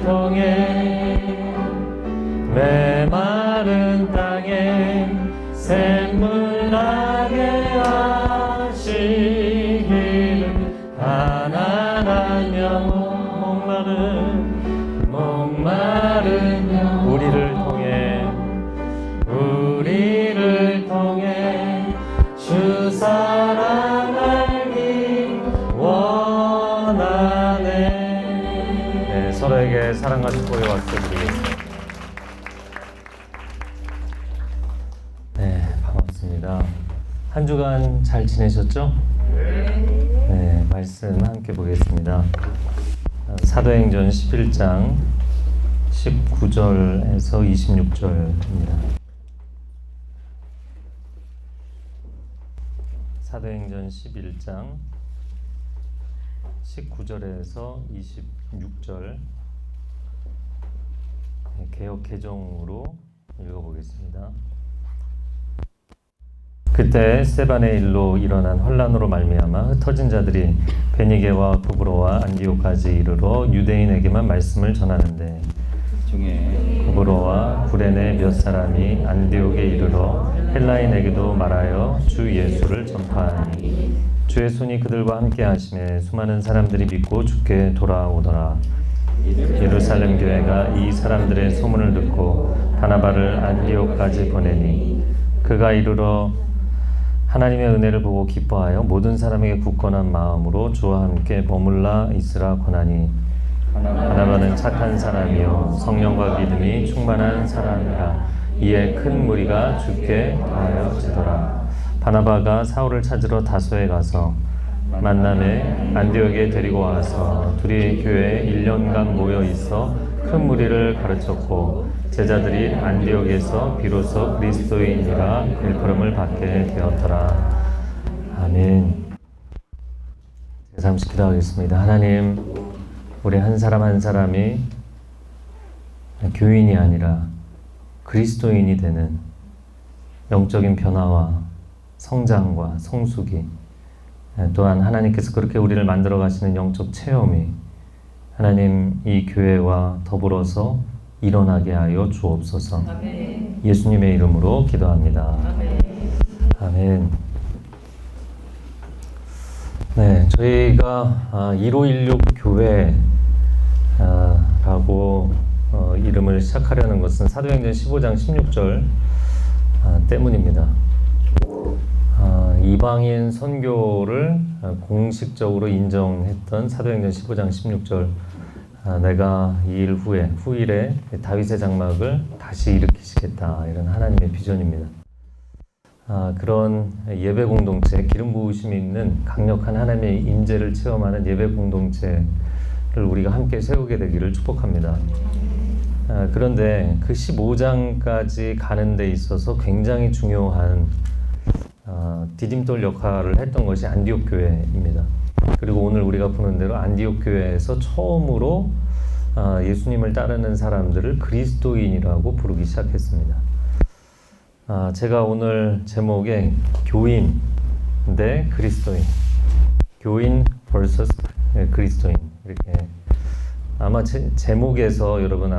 통해 메마른 땅에 샘물 나게 하시기를 가난한 영혼 목마른 영혼 우리를 통해 주 사랑 알기 원하네. 네, 서로에게 사랑과 축복의 박수 드리겠습니다. 네, 반갑습니다. 한 주간 잘 지내셨죠? 네, 말씀 함께 보겠습니다. 사도행전 11장 19절에서 26절입니다. 사도행전 11장 19절에서 26절 개역 개정으로 읽어보겠습니다. 그때 스데반의 일로 일어난 혼란으로 말미암아 흩어진 자들이 베니게와 구브로와 안디옥까지 이르러 유대인에게만 말씀을 전하는데 구브로와 구레네 몇 사람이 안디옥에 이르러 헬라인에게도 말하여 주 예수를 전파하니 주의 손이 그들과 함께 하심에 수많은 사람들이 믿고 주께 돌아오더라. 예루살렘 교회가 이 사람들의 소문을 듣고 바나바를 안디옥까지 보내니 그가 이르러 하나님의 은혜를 보고 기뻐하여 모든 사람에게 굳건한 마음으로 주와 함께 머물라 있으라 권하니 바나바는 착한 사람이요 성령과 믿음이 충만한 사람이라. 이에 큰 무리가 주께 더하여지더라. 바나바가 사울을 찾으러 다소에 가서 만남에 안디옥에 데리고 와서 둘이 교회에 1년간 모여 있어 큰 무리를 가르쳤고 제자들이 안디옥에서 비로소 그리스도인이라 일컬음을 받게 되었더라. 아멘. 잠시 기도하겠습니다. 하나님, 우리 한 사람 한 사람이 교인이 아니라 그리스도인이 되는 영적인 변화와 성장과 성숙이, 또한 하나님께서 그렇게 우리를 만들어 가시는 영적 체험이 하나님 이 교회와 더불어서 일어나게 하여 주옵소서. 아멘. 예수님의 이름으로 기도합니다. 아멘. 아멘. 네, 저희가 1516 교회라고 이름을 시작하려는 것은 사도행전 15장 16절 때문입니다. 이방인 선교를 공식적으로 인정했던 사도행전 15장 16절, 내가 이 일 후일에 다윗의 장막을 다시 일으키시겠다, 이런 하나님의 비전입니다. 그런 예배 공동체, 기름 부으심이 있는 강력한 하나님의 임재를 체험하는 예배 공동체를 우리가 함께 세우게 되기를 축복합니다. 그런데 그 15장까지 가는 데 있어서 굉장히 중요한 디딤돌 역할을 했던 것이 안디옥 교회입니다. 그리고 오늘 우리가 보는 대로 안디옥 교회에서 처음으로 예수님을 따르는 사람들을 그리스도인이라고 부르기 시작했습니다. 제가 오늘 제목에 교인 대 그리스도인, 교인 vs 그리스도인, 이렇게 아마 제목에서 여러분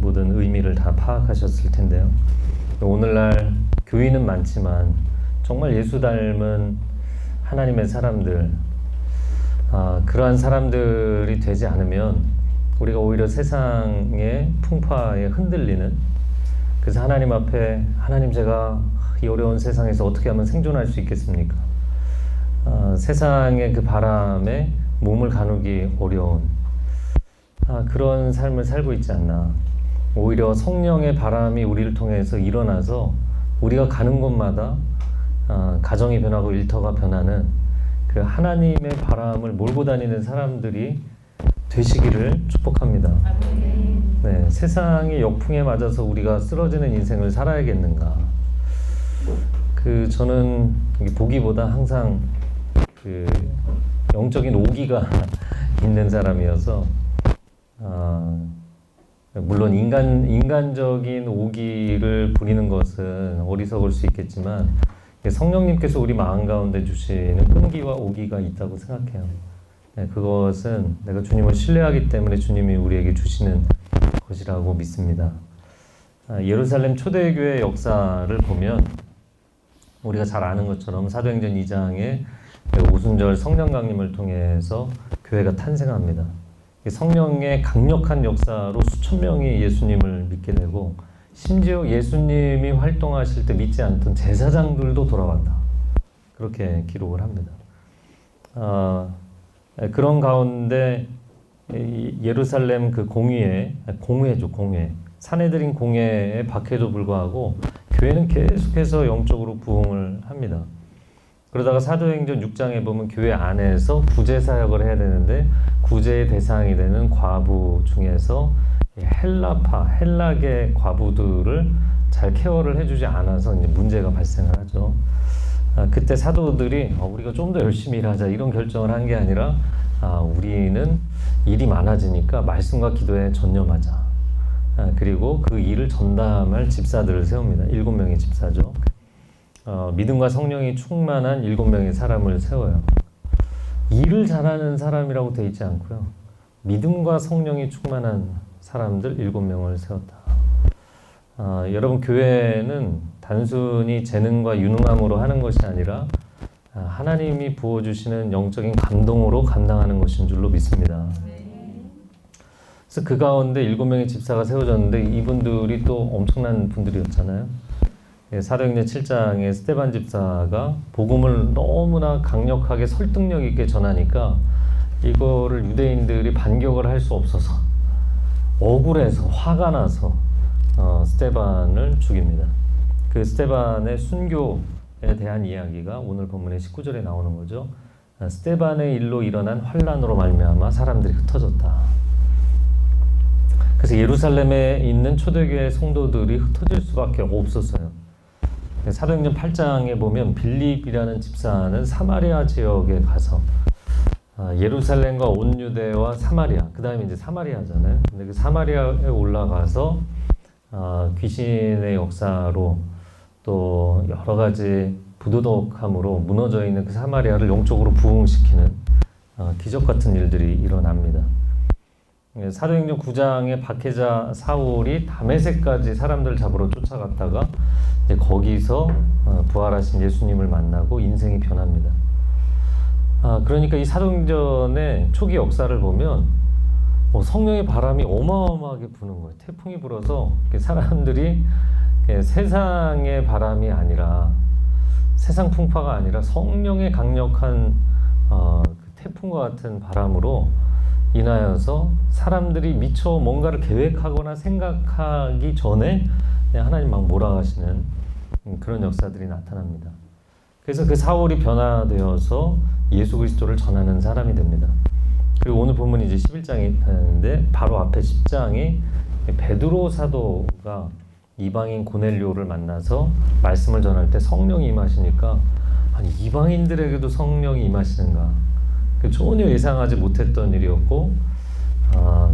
모든 의미를 다 파악하셨을 텐데요. 오늘날 교인은 많지만 정말 예수 닮은 하나님의 사람들, 그러한 사람들이 되지 않으면 우리가 오히려 세상의 풍파에 흔들리는, 그래서 하나님 앞에, 하나님, 제가 이 어려운 세상에서 어떻게 하면 생존할 수 있겠습니까? 세상의 그 바람에 몸을 가누기 어려운 그런 삶을 살고 있지 않나. 오히려 성령의 바람이 우리를 통해서 일어나서 우리가 가는 곳마다 가정이 변하고 일터가 변하는 그 하나님의 바람을 몰고 다니는 사람들이 되시기를 축복합니다. 네, 세상의 역풍에 맞아서 우리가 쓰러지는 인생을 살아야겠는가? 저는 보기보다 항상 그 영적인 오기가 있는 사람이어서, 물론 인간적인 오기를 부리는 것은 어리석을 수 있겠지만 성령님께서 우리 마음 가운데 주시는 끈기와 오기가 있다고 생각해요. 그것은 내가 주님을 신뢰하기 때문에 주님이 우리에게 주시는 것이라고 믿습니다. 예루살렘 초대교회 역사를 보면 우리가 잘 아는 것처럼 사도행전 2장에 오순절 성령 강림을 통해서 교회가 탄생합니다. 성령의 강력한 역사로 수천 명이 예수님을 믿게 되고 심지어 예수님이 활동하실 때 믿지 않던 제사장들도 돌아간다. 그렇게 기록을 합니다. 그런 가운데 예루살렘 그 공회죠. 사내들인 공회에 박해도 불구하고 교회는 계속해서 영적으로 부흥을 합니다. 그러다가 사도행전 6장에 보면 교회 안에서 구제 사역을 해야 되는데 구제의 대상이 되는 과부 중에서 헬라계 과부들을 잘 케어를 해주지 않아서 이제 문제가 발생을 하죠. 그때 사도들이 우리가 좀 더 열심히 일하자 이런 결정을 한 게 아니라 우리는 일이 많아지니까 말씀과 기도에 전념하자. 그리고 그 일을 전담할 집사들을 세웁니다. 7명의 집사죠. 믿음과 성령이 충만한 7명의 사람을 세워요. 일을 잘하는 사람이라고 되어 있지 않고요. 믿음과 성령이 충만한 사람들 7명을 세웠다. 여러분, 교회는 단순히 재능과 유능함으로 하는 것이 아니라 하나님이 부어주시는 영적인 감동으로 감당하는 것인 줄로 믿습니다. 그래서 그 가운데 7명의 집사가 세워졌는데 이분들이 또 엄청난 분들이었잖아요. 사도행전 7장에 스데반 집사가 복음을 너무나 강력하게 설득력 있게 전하니까 이거를 유대인들이 반격을 할 수 없어서 억울해서 화가 나서 스데반을 죽입니다. 그 스데반의 순교에 대한 이야기가 오늘 본문의 19절에 나오는 거죠. 스데반의 일로 일어난 환난으로 말미암아 사람들이 흩어졌다. 그래서 예루살렘에 있는 초대교회 성도들이 흩어질 수밖에 없었어요. 사도행전 8장에 보면 빌립이라는 집사는 사마리아 지역에 가서 예루살렘과 온 유대와 사마리아, 그 다음에 이제 사마리아잖아요. 근데 그 사마리아에 올라가서 귀신의 역사로 또 여러 가지 부도덕함으로 무너져 있는 그 사마리아를 영적으로 부흥시키는 기적 같은 일들이 일어납니다. 사도행전 9장의 박해자 사울이 다메섹까지 사람들 잡으러 쫓아갔다가 이제 거기서 부활하신 예수님을 만나고 인생이 변합니다. 그러니까 이 사도행전의 초기 역사를 보면 성령의 바람이 어마어마하게 부는 거예요. 태풍이 불어서 사람들이 세상의 바람이 아니라 세상 풍파가 아니라 성령의 강력한 그 태풍과 같은 바람으로 인하여서 사람들이 미처 뭔가를 계획하거나 생각하기 전에 그냥 하나님 막 몰아가시는 그런 역사들이 나타납니다. 그래서 그 사울이 변화되어서 예수 그리스도를 전하는 사람이 됩니다. 그리고 오늘 본문이 이제 11장인데 바로 앞에 10장이 베드로 사도가 이방인 고넬료를 만나서 말씀을 전할 때 성령이 임하시니까 아니 이방인들에게도 성령이 임하시는가? 전혀 예상하지 못했던 일이었고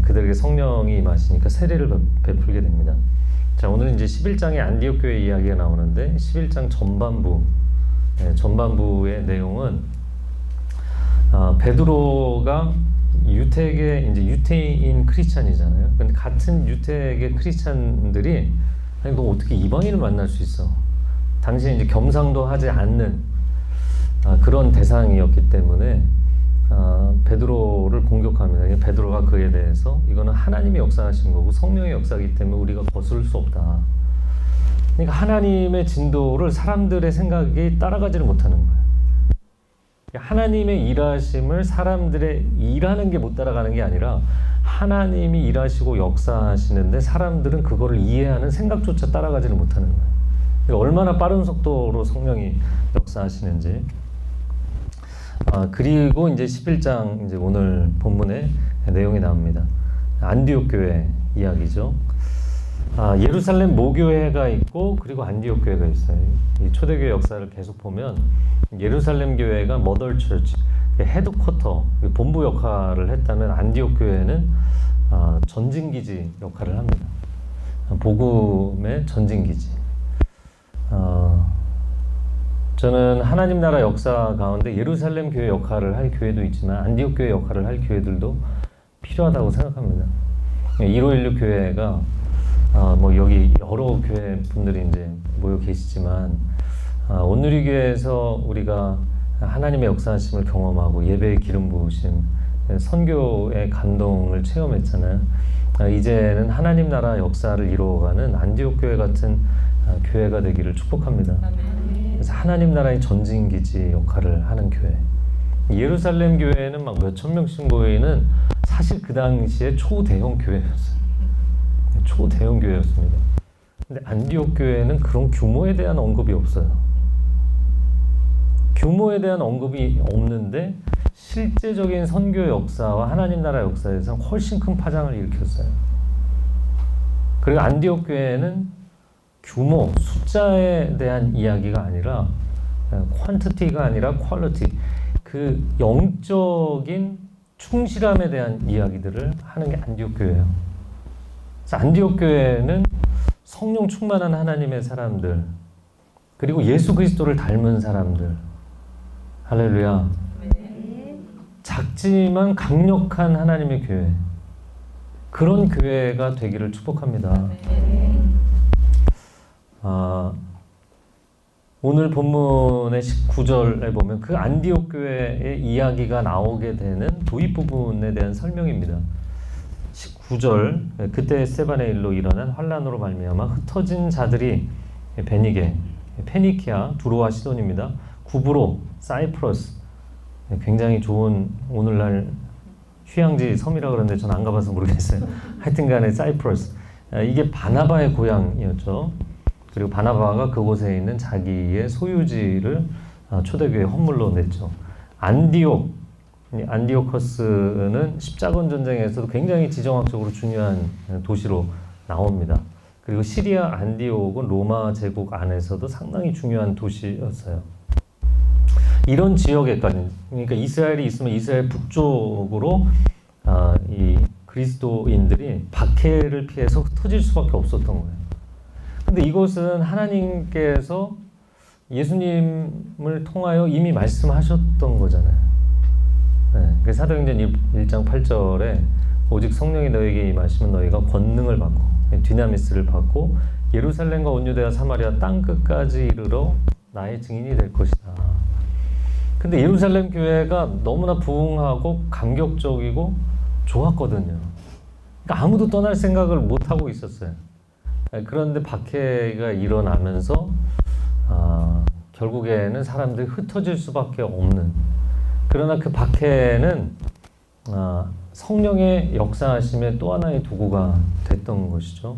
그들에게 성령이 임하시니까 세례를 베풀게 됩니다. 자, 오늘은 이제 11장의 안디옥 교회 이야기가 나오는데 11장 전반부의 내용은 베드로가 유택의 이제 유태인 크리스찬이잖아요. 근데 같은 유택의 크리스찬들이 아니 너 어떻게 이방인을 만날 수 있어? 당신이 이제 겸상도 하지 않는 그런 대상이었기 때문에 베드로를 공격합니다. 베드로가 그에 대해서 이거는 하나님의 역사하신 거고 성령의 역사이기 때문에 우리가 거스를 수 없다. 그러니까 하나님의 진도를 사람들의 생각이 따라가지를 못하는 거예요. 하나님의 일하심을 사람들의 일하는 게 못 따라가는 게 아니라 하나님이 일하시고 역사하시는데 사람들은 그거를 이해하는 생각조차 따라가지를 못하는 거예요. 그러니까 얼마나 빠른 속도로 성령이 역사하시는지. 그리고 이제 11장 이제 오늘 본문의 내용이 나옵니다. 안디옥 교회 이야기죠. 예루살렘 모교회가 있고 그리고 안디옥 교회가 있어요. 이 초대교회 역사를 계속 보면 예루살렘 교회가 머더 처치, 헤드쿼터, 본부 역할을 했다면 안디옥 교회는 전진기지 역할을 합니다. 복음의 전진기지. 저는 하나님 나라 역사 가운데 예루살렘 교회 역할을 할 교회도 있지만 안디옥 교회 역할을 할 교회들도 필요하다고 생각합니다. 1516 교회가 뭐 여기 여러 교회 분들이 이제 모여 계시지만 온누리교회에서 우리가 하나님의 역사하심을 경험하고 예배의 기름 부으심, 선교의 감동을 체험했잖아요. 이제는 하나님 나라 역사를 이루어가는 안디옥 교회 같은 교회가 되기를 축복합니다. 그래서 하나님 나라의 전진기지 역할을 하는 교회. 예루살렘 교회는 막 몇천 명씩 모이는 사실 그 당시에 초대형 교회였어요. 초대형 교회였습니다. 근데 안디옥 교회는 그런 규모에 대한 언급이 없어요. 규모에 대한 언급이 없는데 실제적인 선교 역사와 하나님 나라 역사에서 훨씬 큰 파장을 일으켰어요. 그리고 안디옥 교회는 규모, 숫자에 대한 이야기가 아니라 퀀티티가 아니라 퀄리티, 그 영적인 충실함에 대한 이야기들을 하는 게 안디옥 교회예요. 그래서 안디옥 교회는 성령 충만한 하나님의 사람들, 그리고 예수 그리스도를 닮은 사람들, 할렐루야. 작지만 강력한 하나님의 교회, 그런 교회가 되기를 축복합니다. 오늘 본문의 19절에 보면 그 안디옥 교회의 이야기가 나오게 되는 도입 부분에 대한 설명입니다. 19절, 그때 스데반의 일로 일어난 환란으로 말미암아 흩어진 자들이 베니게, 페니키아, 두로와 시돈입니다. 구브로, 사이프러스, 굉장히 좋은 오늘날 휴양지 섬이라 그러는데 전 안 가봐서 모르겠어요. 하여튼간에 사이프러스, 이게 바나바의 고향이었죠. 그리고 바나바가 그곳에 있는 자기의 소유지를 초대교회 헌물로 냈죠. 안디오커스는 십자군 전쟁에서도 굉장히 지정학적으로 중요한 도시로 나옵니다. 그리고 시리아 안디옥은 로마 제국 안에서도 상당히 중요한 도시였어요. 이런 지역에까지, 그러니까 이스라엘이 있으면 이스라엘 북쪽으로 이 그리스도인들이 박해를 피해서 흩어질 수밖에 없었던 거예요. 근데 이곳은 하나님께서 예수님을 통하여 이미 말씀하셨던 거잖아요. 네, 사도행전 1장 8절에 오직 성령이 너에게 임하시면 너희가 권능을 받고 디나미스를 받고 예루살렘과 온 유대와 사마리아 땅 끝까지 이르러 나의 증인이 될 것이다. 근데 예루살렘 교회가 너무나 부흥하고 감격적이고 좋았거든요. 그러니까 아무도 떠날 생각을 못 하고 있었어요. 그런데 박해가 일어나면서 결국에는 사람들이 흩어질 수밖에 없는, 그러나 그 박해는 성령의 역사하심의 또 하나의 도구가 됐던 것이죠.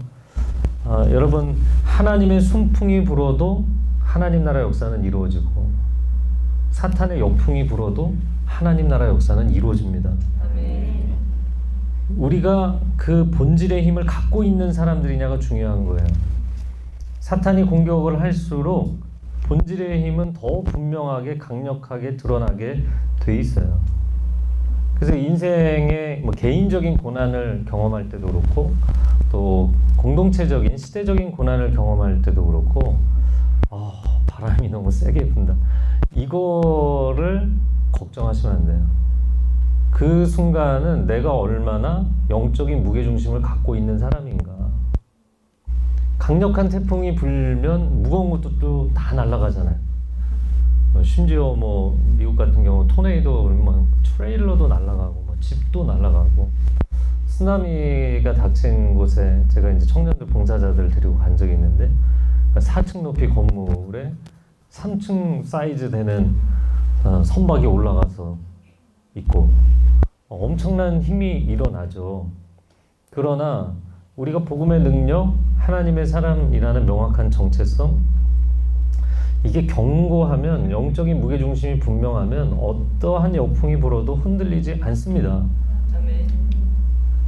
여러분, 하나님의 순풍이 불어도 하나님 나라 역사는 이루어지고 사탄의 역풍이 불어도 하나님 나라 역사는 이루어집니다. 우리가 그 본질의 힘을 갖고 있는 사람들이냐가 중요한 거예요. 사탄이 공격을 할수록 본질의 힘은 더 분명하게 강력하게 드러나게 돼 있어요. 그래서 인생의 개인적인 고난을 경험할 때도 그렇고 또 공동체적인 시대적인 고난을 경험할 때도 그렇고 바람이 너무 세게 분다, 이거를 걱정하시면 안 돼요. 그 순간은 내가 얼마나 영적인 무게중심을 갖고 있는 사람인가. 강력한 태풍이 불면 무거운 것도 다 날아가잖아요. 심지어 미국 같은 경우 토네이도 트레일러도 날아가고 집도 날아가고, 쓰나미가 닥친 곳에 제가 이제 청년들 봉사자들 데리고 간 적이 있는데 4층 높이 건물에 3층 사이즈 되는 선박이 올라가서 있고 엄청난 힘이 일어나죠. 그러나 우리가 복음의 능력, 하나님의 사람이라는 명확한 정체성, 이게 견고하면, 영적인 무게중심이 분명하면 어떠한 역풍이 불어도 흔들리지 않습니다.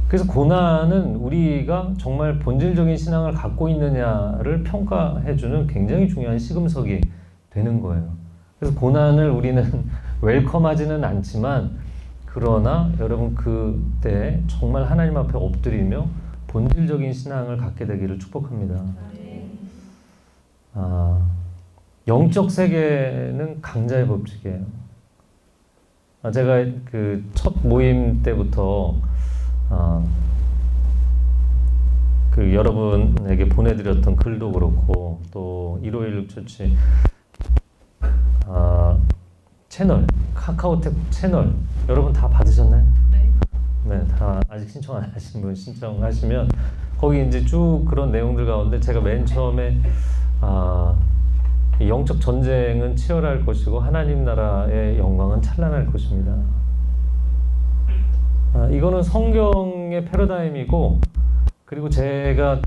그래서 고난은 우리가 정말 본질적인 신앙을 갖고 있느냐를 평가해주는 굉장히 중요한 시금석이 되는 거예요. 그래서 고난을 우리는 웰컴하지는 않지만, 그러나 여러분 그때 정말 하나님 앞에 엎드리며 본질적인 신앙을 갖게 되기를 축복합니다. 영적 세계는 강자의 법칙이에요. 제가 그 첫 모임 때부터 그 여러분에게 보내드렸던 글도 그렇고 또 151 처치 채널, 카카오톡 채널 여러분 다 받으셨나요? 네, 다 아직 신청 안 하신 분 신청하시면 거기 이제 쭉 그런 내용들 가운데 제가 맨 처음에 영적 전쟁은 치열할 것이고 하나님 나라의 영광은 찬란할 것입니다. 이거는 성경의 패러다임이고 그리고 제가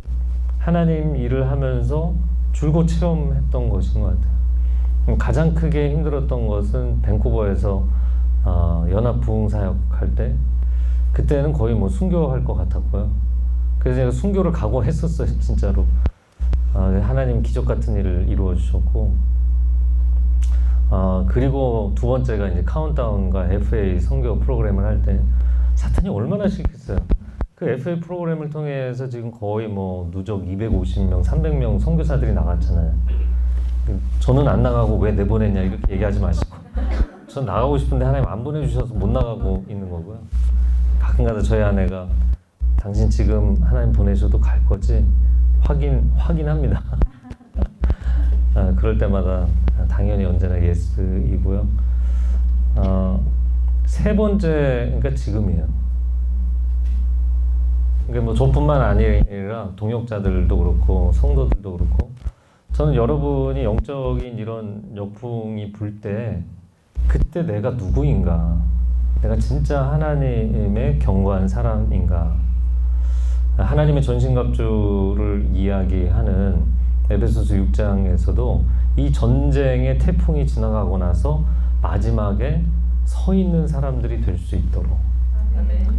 하나님 일을 하면서 줄곧 체험했던 것인 것 같아요. 가장 크게 힘들었던 것은 밴쿠버에서 연합부흥사역 할 때 그때는 거의 뭐 순교할 것 같았고요. 그래서 제가 순교를 각오했었어요, 진짜로. 하나님 기적 같은 일을 이루어 주셨고, 그리고 두 번째가 이제 카운트다운과 FA 선교 프로그램을 할 때 사탄이 얼마나 싫겠어요. 그 FA 프로그램을 통해서 지금 거의 뭐 누적 250명, 300명 선교사들이 나갔잖아요. 저는 안 나가고 왜 내보냈냐 이렇게 얘기하지 마시고, 전 나가고 싶은데 하나님 안 보내주셔서 못 나가고 있는 거고요. 가끔가다 저희 아내가 당신 지금 하나님 보내셔도 갈 거지? 확인합니다. 그럴 때마다 당연히 언제나 예스이고요. 세 번째, 그러니까 지금이에요. 그러니까 뭐 저뿐만 아니라 동역자들도 그렇고 성도들도 그렇고 저는 여러분이 영적인 이런 역풍이 불 때 그때 내가 누구인가? 내가 진짜 하나님의 경고한 사람인가? 하나님의 전신갑주를 이야기하는 에베소서 6장에서도 이 전쟁의 태풍이 지나가고 나서 마지막에 서 있는 사람들이 될 수 있도록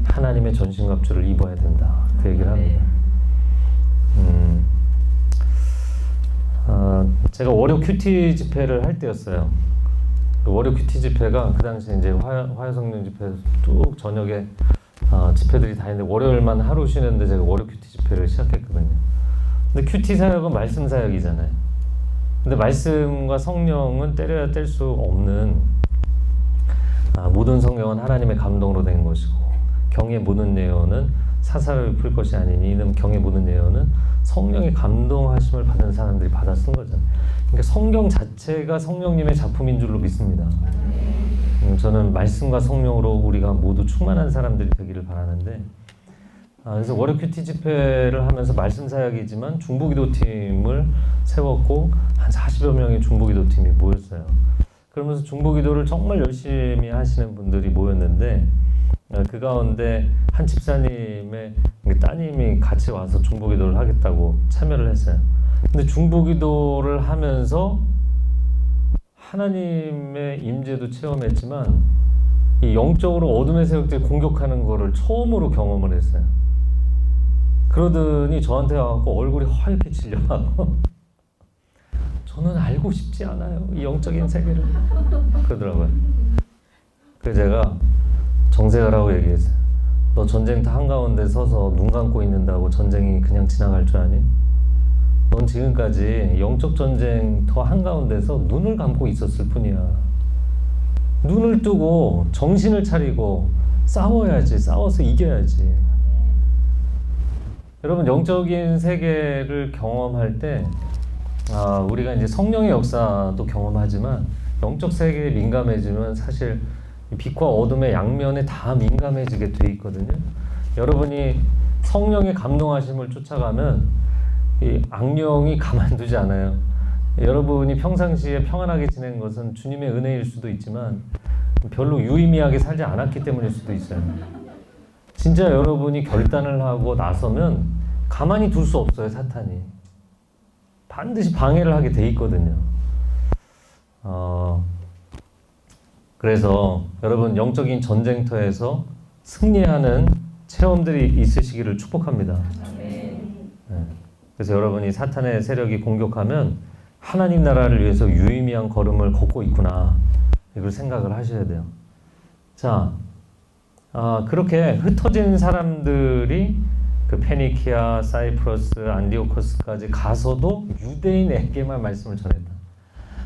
하나님의 전신갑주를 입어야 된다. 그 얘기를 합니다. 제가 월요 큐티 집회를 할 때였어요. 월요 큐티 집회가 그 당시에 이제 화요성령 집회 쭉 저녁에 집회들이 다 있는데 월요일만 하루 쉬는데 제가 월요 큐티 집회를 시작했거든요. 근데 큐티 사역은 말씀 사역이잖아요. 근데 말씀과 성령은 때려야 뗄 수 없는 모든 성경은 하나님의 감동으로 된 것이고 경의 모든 예언은 사사를 풀 것이 아니니 이는 경의 모든 예언은 성령의 감동하심을 받은 사람들이 받아 쓴 거잖아요. 그러니까 성경 자체가 성령님의 작품인 줄로 믿습니다. 저는 말씀과 성령으로 우리가 모두 충만한 사람들이 되기를 바라는데 그래서 월요 큐티 집회를 하면서 말씀 사역이지만 중보기도팀을 세웠고 한 40여 명의 중보기도팀이 모였어요. 그러면서 중보기도를 정말 열심히 하시는 분들이 모였는데 그 가운데 한 집사님의 따님이 같이 와서 중보기도를 하겠다고 참여를 했어요. 근데 중보기도를 하면서 하나님의 임재도 체험했지만 이 영적으로 어둠의 세력들이 공격하는 거를 처음으로 경험을 했어요. 그러더니 저한테 와서 얼굴이 하얗게 질려가고 저는 알고 싶지 않아요. 이 영적인 세계를. 그러더라고요. 그래서 제가 정색하라고 얘기했어요. 너 전쟁터 한가운데 서서 눈 감고 있는다고 전쟁이 그냥 지나갈 줄 아니? 넌 지금까지 영적 전쟁터 한가운데서 눈을 감고 있었을 뿐이야. 눈을 뜨고 정신을 차리고 싸워야지. 싸워서 이겨야지. 여러분 영적인 세계를 경험할 때 우리가 이제 성령의 역사도 경험하지만 영적 세계에 민감해지면 사실 빛과 어둠의 양면에 다 민감해지게 돼 있거든요. 여러분이 성령의 감동하심을 쫓아가면 이 악령이 가만두지 않아요. 여러분이 평상시에 평안하게 지낸 것은 주님의 은혜일 수도 있지만 별로 유의미하게 살지 않았기 때문일 수도 있어요. 진짜 여러분이 결단을 하고 나서면 가만히 둘 수 없어요, 사탄이. 반드시 방해를 하게 돼 있거든요. 그래서 여러분 영적인 전쟁터에서 승리하는 체험들이 있으시기를 축복합니다. 네. 그래서 여러분이 사탄의 세력이 공격하면 하나님 나라를 위해서 유의미한 걸음을 걷고 있구나 이걸 생각을 하셔야 돼요. 자, 그렇게 흩어진 사람들이 그 페니키아, 사이프러스, 안디오코스까지 가서도 유대인에게만 말씀을 전했다.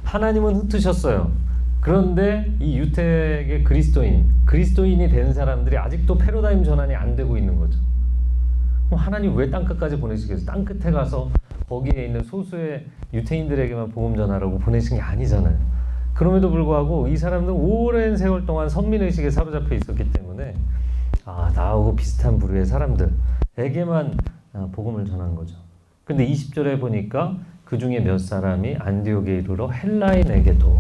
하나님은 흩으셨어요. 그런데 이 유택의 그리스도인이 된 사람들이 아직도 패러다임 전환이 안 되고 있는 거죠. 그럼 하나님 왜 땅끝까지 보내시겠어요? 땅끝에 가서 거기에 있는 소수의 유태인들에게만 복음 전하라고 보내신 게 아니잖아요. 그럼에도 불구하고 이 사람들은 오랜 세월 동안 선민의식에 사로잡혀 있었기 때문에 나하고 비슷한 부류의 사람들에게만 복음을 전한 거죠. 근데 20절에 보니까 그 중에 몇 사람이 안디옥에 이르러 헬라인에게도,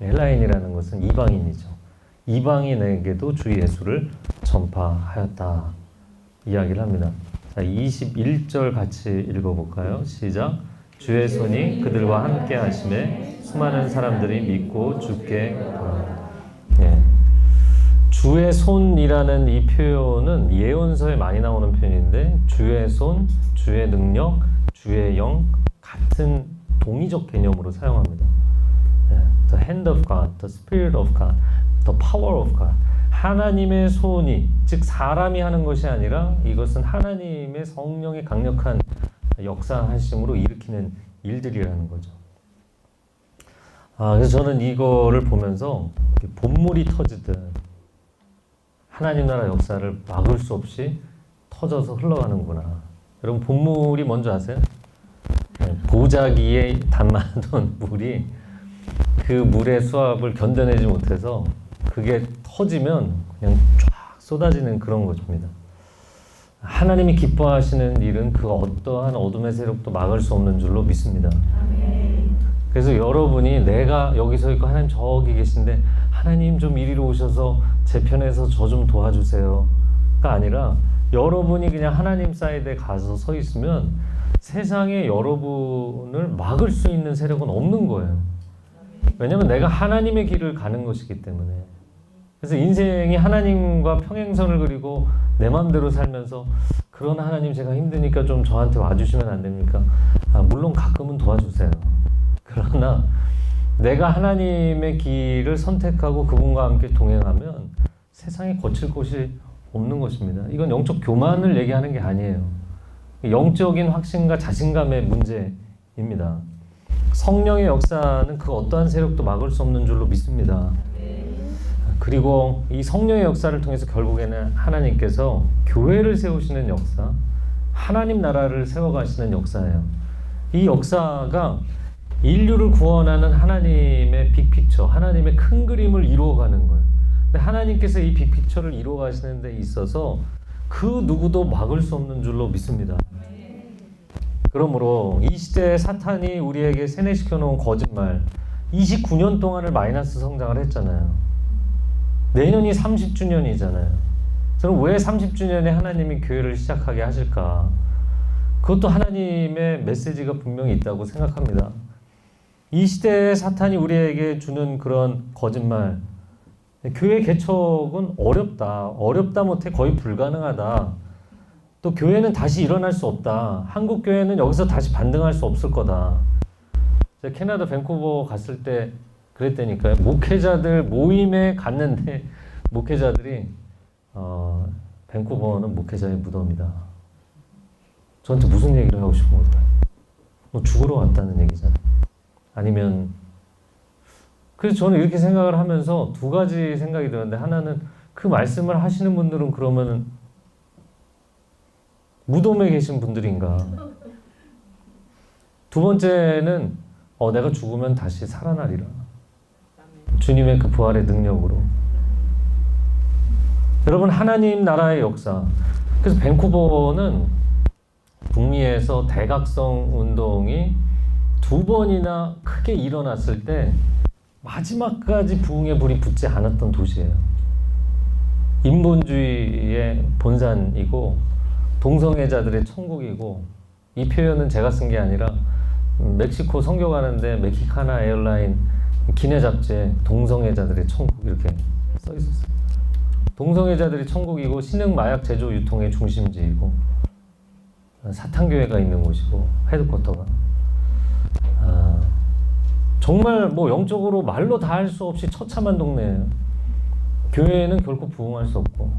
헬라인이라는 것은 이방인이죠. 이방인에게도 주 예수를 전파하였다 이야기를 합니다. 자, 21절 같이 읽어볼까요? 시작. 주의 손이 그들과 함께 하심에 수많은 사람들이 믿고 주께 돌아왔다. 주의 손이라는 이 표현은 예언서에 많이 나오는 표현인데, 주의 손, 주의 능력, 주의 영 같은 동의적 개념으로 사용합니다. The hand of God, the spirit of God, the power of God. 하나님의 손이, 즉 사람이 하는 것이 아니라 이것은 하나님의 성령의 강력한 역사하심으로 일으키는 일들이라는 거죠. 그래서 저는 이거를 보면서 본물이 터지듯 하나님 나라 역사를 막을 수 없이 터져서 흘러가는구나. 여러분 본물이 뭔지 아세요? 보자기에 담아둔 물이 그 물의 수압을 견뎌내지 못해서 그게 터지면 그냥 쫙 쏟아지는 그런 것입니다. 하나님이 기뻐하시는 일은 그 어떠한 어둠의 세력도 막을 수 없는 줄로 믿습니다. 그래서 여러분이 내가 여기 서 있고 하나님 저기 계신데 하나님 좀 이리로 오셔서 제 편에서 저 좀 도와주세요가 아니라 여러분이 그냥 하나님 사이드에 가서 서 있으면 세상에 여러분을 막을 수 있는 세력은 없는 거예요. 왜냐하면 내가 하나님의 길을 가는 것이기 때문에. 그래서 인생이 하나님과 평행선을 그리고 내 마음대로 살면서 그러나 하나님 제가 힘드니까 좀 저한테 와주시면 안 됩니까? 물론 가끔은 도와주세요. 그러나 내가 하나님의 길을 선택하고 그분과 함께 동행하면 세상에 거칠 곳이 없는 것입니다. 이건 영적 교만을 얘기하는 게 아니에요. 영적인 확신과 자신감의 문제입니다. 성령의 역사는 그 어떠한 세력도 막을 수 없는 줄로 믿습니다. 그리고 이 성령의 역사를 통해서 결국에는 하나님께서 교회를 세우시는 역사, 하나님 나라를 세워가시는 역사예요. 이 역사가 인류를 구원하는 하나님의 빅픽처, 하나님의 큰 그림을 이루어가는 거예요. 근데 하나님께서 이 빅픽처를 이루어가시는 데 있어서 그 누구도 막을 수 없는 줄로 믿습니다. 그러므로 이 시대에 사탄이 우리에게 세뇌시켜 놓은 거짓말, 29년 동안을 마이너스 성장을 했잖아요. 내년이 30주년이잖아요. 저는 왜 30주년에 하나님이 교회를 시작하게 하실까? 그것도 하나님의 메시지가 분명히 있다고 생각합니다. 이 시대에 사탄이 우리에게 주는 그런 거짓말, 교회 개척은 어렵다 못해 거의 불가능하다. 또 교회는 다시 일어날 수 없다. 한국 교회는 여기서 다시 반등할 수 없을 거다. 제가 캐나다 밴쿠버 갔을 때 그랬다니까요. 목회자들 모임에 갔는데 목회자들이 밴쿠버는 목회자의 무덤이다. 저한테 무슨 얘기를 하고 싶은 걸까요? 뭐 죽으러 왔다는 얘기잖아요. 아니면 그래서 저는 이렇게 생각을 하면서 두 가지 생각이 들었는데, 하나는 그 말씀을 하시는 분들은 그러면 무덤에 계신 분들인가? 두 번째는 내가 죽으면 다시 살아나리라. 주님의 그 부활의 능력으로. 여러분, 하나님 나라의 역사. 그래서 밴쿠버는 북미에서 대각성 운동이 두 번이나 크게 일어났을 때 마지막까지 부흥의 불이 붙지 않았던 도시예요. 인본주의의 본산이고 동성애자들의 천국이고, 이 표현은 제가 쓴 게 아니라 멕시코 선교 가는데 멕시카나 에어라인 기내 잡지에 동성애자들의 천국 이렇게 써 있었어요. 동성애자들이 천국이고 신흥 마약 제조 유통의 중심지이고 사탄교회가 있는 곳이고 헤드쿼터가 정말 뭐 영적으로 말로 다 할 수 없이 처참한 동네예요. 교회는 결코 부흥할 수 없고,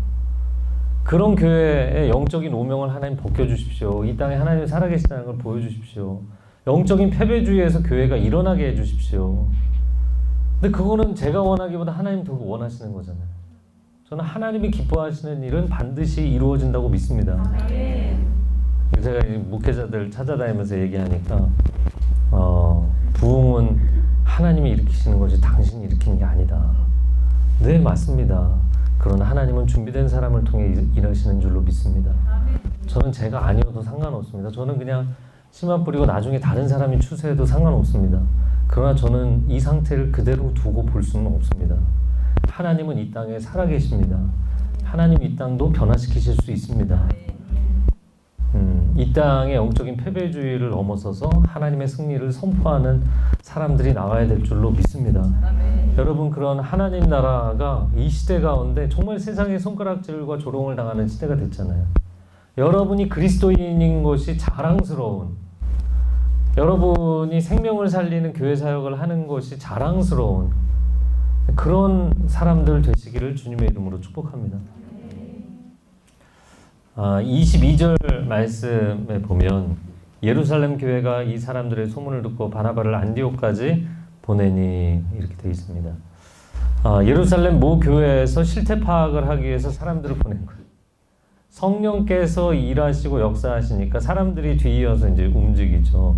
그런 교회의 영적인 오명을 하나님 벗겨주십시오. 이 땅에 하나님이 살아계시다는 걸 보여주십시오. 영적인 패배주의에서 교회가 일어나게 해주십시오. 근데 그거는 제가 원하기보다 하나님 더 원하시는 거잖아요. 저는 하나님이 기뻐하시는 일은 반드시 이루어진다고 믿습니다. 제가 목회자들 찾아다니면서 얘기하니까 부흥은 하나님이 일으키시는 것이 당신이 일으키는 게 아니다. 네, 맞습니다. 그러나 하나님은 준비된 사람을 통해 일하시는 줄로 믿습니다. 저는 제가 아니어도 상관없습니다. 저는 그냥 씨만 뿌리고 나중에 다른 사람이 추수해도 상관없습니다. 그러나 저는 이 상태를 그대로 두고 볼 수는 없습니다. 하나님은 이 땅에 살아계십니다. 하나님 이 땅도 변화시키실 수 있습니다. 이 땅의 영적인 패배주의를 넘어서서 하나님의 승리를 선포하는 사람들이 나와야 될 줄로 믿습니다. 여러분, 그런 하나님 나라가 이 시대 가운데 정말 세상의 손가락질과 조롱을 당하는 시대가 됐잖아요. 여러분이 그리스도인인 것이 자랑스러운, 여러분이 생명을 살리는 교회 사역을 하는 것이 자랑스러운 그런 사람들 되시기를 주님의 이름으로 축복합니다. 22절 말씀에 보면 예루살렘 교회가 이 사람들의 소문을 듣고 바나바를 안디옥까지 보내니 이렇게 되어 있습니다. 예루살렘 모 교회에서 실태 파악을 하기 위해서 사람들을 보낸 거예요. 성령께서 일하시고 역사하시니까 사람들이 뒤이어서 이제 움직이죠.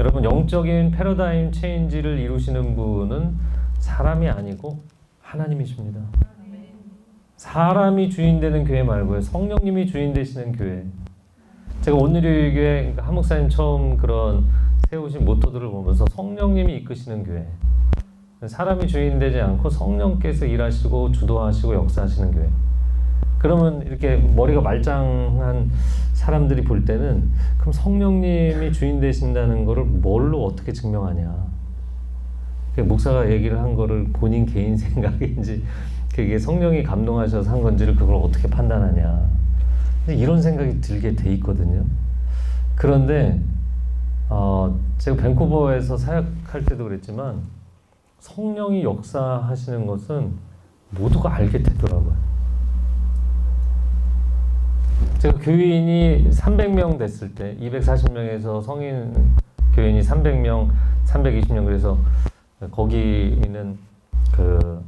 여러분, 영적인 패러다임 체인지를 이루시는 분은 사람이 아니고 하나님이십니다. 사람이 주인 되는 교회 말고요, 성령님이 주인 되시는 교회. 제가 오늘의 교회 한 목사님 처음 그런 세우신 모토들을 보면서 성령님이 이끄시는 교회, 사람이 주인 되지 않고 성령께서 일하시고 주도하시고 역사하시는 교회. 그러면 이렇게 머리가 말짱한 사람들이 볼 때는 그럼 성령님이 주인 되신다는 거를 뭘로 어떻게 증명하냐. 목사가 얘기를 한 거를 본인 개인 생각인지 그게 성령이 감동하셔서 한 건지를 그걸 어떻게 판단하냐. 이런 생각이 들게 돼 있거든요. 그런데 제가 밴쿠버에서 사역할 때도 그랬지만 성령이 역사하시는 것은 모두가 알게 되더라고요. 제가 교인이 300명 됐을 때 240명에서 성인 교인이 300명, 320명, 그래서 거기는 그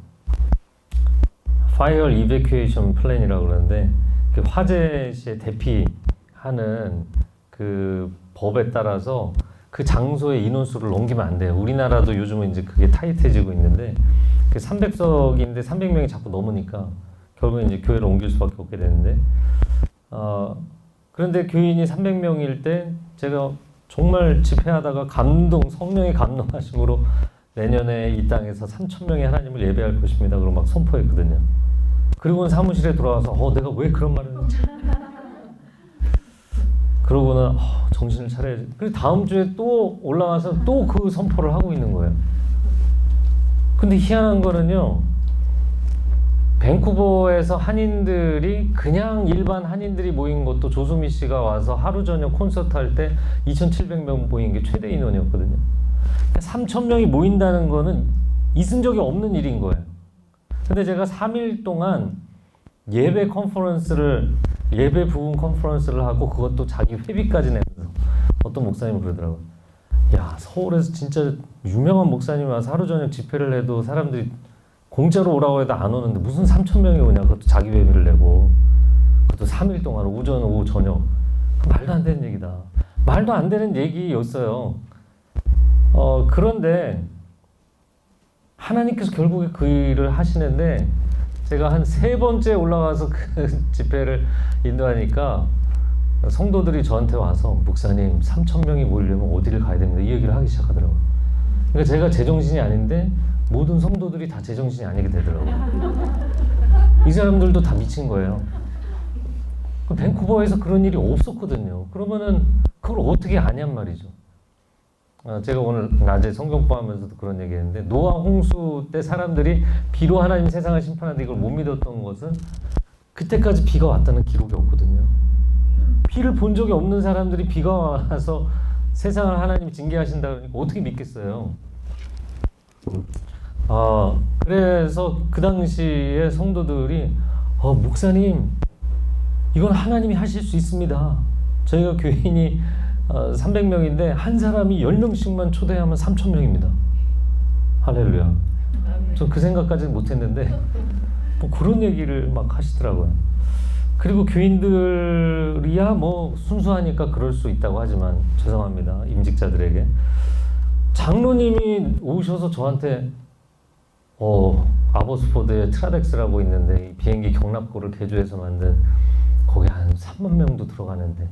Fire Evacuation Plan이라고 그러는데 그 화재 시에 대피하는 그 법에 따라서 그 장소의 인원수를 넘기면 안 돼요. 우리나라도 요즘은 이제 그게 타이트해지고 있는데 그 300석인데 300명이 자꾸 넘으니까 결국엔 이제 교회를 옮길 수밖에 없게 되는데 그런데 교인이 300명일 때 제가 정말 집회하다가 성령의 감동하심으로 내년에 이 땅에서 3,000명의 하나님을 예배할 것입니다. 그러고 막 선포했거든요. 그리고는 사무실에 돌아와서 내가 왜 그런 말을 했지? 그러고는 정신을 차려야지. 그리고 다음 주에 또 올라와서 또 그 선포를 하고 있는 거예요. 근데 희한한 거는요, 밴쿠버에서 한인들이 그냥 일반 한인들이 모인 것도 조수미 씨가 와서 하루 저녁 콘서트 할 때 2,700명 모인 게 최대 인원이었거든요. 3,000명이 모인다는 거는 있은 적이 없는 일인 거예요. 근데 제가 3일 동안 예배 부흥 컨퍼런스를 하고 그것도 자기 회비까지 내면서 어떤 목사님이 그러더라고요. 야, 서울에서 진짜 유명한 목사님이 와서 하루 저녁 집회를 해도 사람들이 공짜로 오라고 해도 안 오는데 무슨 3,000명이 오냐. 그것도 자기 회비를 내고. 그것도 3일 동안 오전, 오후, 저녁. 말도 안 되는 얘기다. 말도 안 되는 얘기였어요. 그런데 하나님께서 결국에 그 일을 하시는데 제가 한 3번째 올라가서 그 집회를 인도하니까 성도들이 저한테 와서 목사님 3,000명이 모이려면 어디를 가야 됩니다. 이 얘기를 하기 시작하더라고요. 그러니까 제가 제정신이 아닌데 모든 성도들이 다 제정신이 아니게 되더라고요. 이 사람들도 다 미친 거예요. 밴쿠버에서 그런 일이 없었거든요. 그러면은 그걸 어떻게 아냔 말이죠. 제가 오늘 낮에 성경법 하면서도 그런 얘기 했는데 노아 홍수 때 사람들이 비로 하나님 세상을 심판하는데 이걸 못 믿었던 것은 그때까지 비가 왔다는 기록이 없거든요. 비를 본 적이 없는 사람들이 비가 와서 세상을 하나님이 징계하신다 그러니까 어떻게 믿겠어요. 그래서 그 당시에 성도들이 목사님 이건 하나님이 하실 수 있습니다. 저희가 교인이 300명인데 한 사람이 10명씩만 초대하면 3,000명입니다. 할렐루야. 저 그 생각까지는 못했는데 뭐 그런 얘기를 막 하시더라고요. 그리고 교인들이야 뭐 순수하니까 그럴 수 있다고 하지만 죄송합니다. 임직자들에게. 장로님이 오셔서 저한테 아버스포드에 트라덱스라고 있는데 이 비행기 경납고를 개조해서 만든 거기 한 3만 명도 들어가는데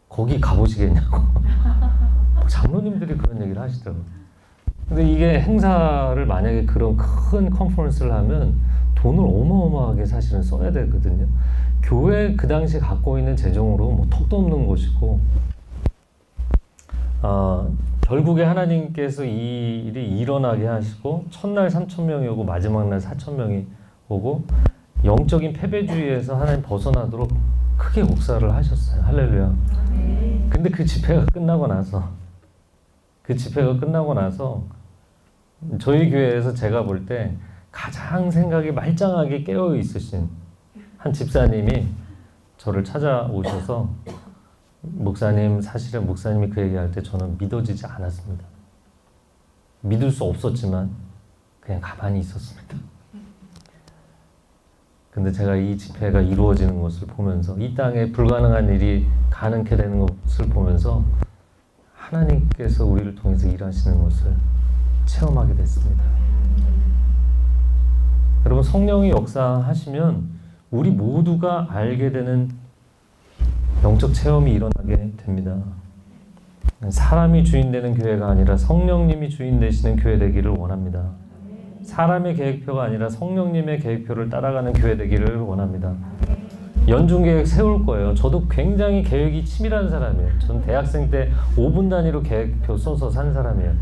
거기 가보시겠냐고. 장로님들이 그런 얘기를 하시더라고요. 근데 이게 행사를 만약에 그런 큰 컨퍼런스를 하면 돈을 어마어마하게 사실은 써야 되거든요. 교회 그 당시 갖고 있는 재정으로 뭐 턱도 없는 곳이고 결국에 하나님께서 이 일이 일어나게 하시고 첫날 3,000명이 오고 마지막 날 4,000명이 오고 영적인 패배주의에서 하나님 벗어나도록 크게 목사를 하셨어요. 할렐루야. 근데 그 집회가 끝나고 나서 저희 교회에서 제가 볼 때 가장 생각이 말짱하게 깨어 있으신 한 집사님이 저를 찾아오셔서 목사님, 사실은 목사님이 그 얘기할 때 저는 믿어지지 않았습니다. 믿을 수 없었지만 그냥 가만히 있었습니다. 근데 제가 이 집회가 이루어지는 것을 보면서 이 땅에 불가능한 일이 가능케 되는 것을 보면서 하나님께서 우리를 통해서 일하시는 것을 체험하게 됐습니다. 여러분, 성령이 역사하시면 우리 모두가 알게 되는 영적 체험이 일어나게 됩니다. 사람이 주인 되는 교회가 아니라 성령님이 주인 되시는 교회 되기를 원합니다. 사람의 계획표가 아니라 성령님의 계획표를 따라가는 교회 되기를 원합니다. 연중 계획 세울 거예요. 저도 굉장히 계획이 치밀한 사람이에요. 전 대학생 때 5분 단위로 계획표 써서 산 사람이에요.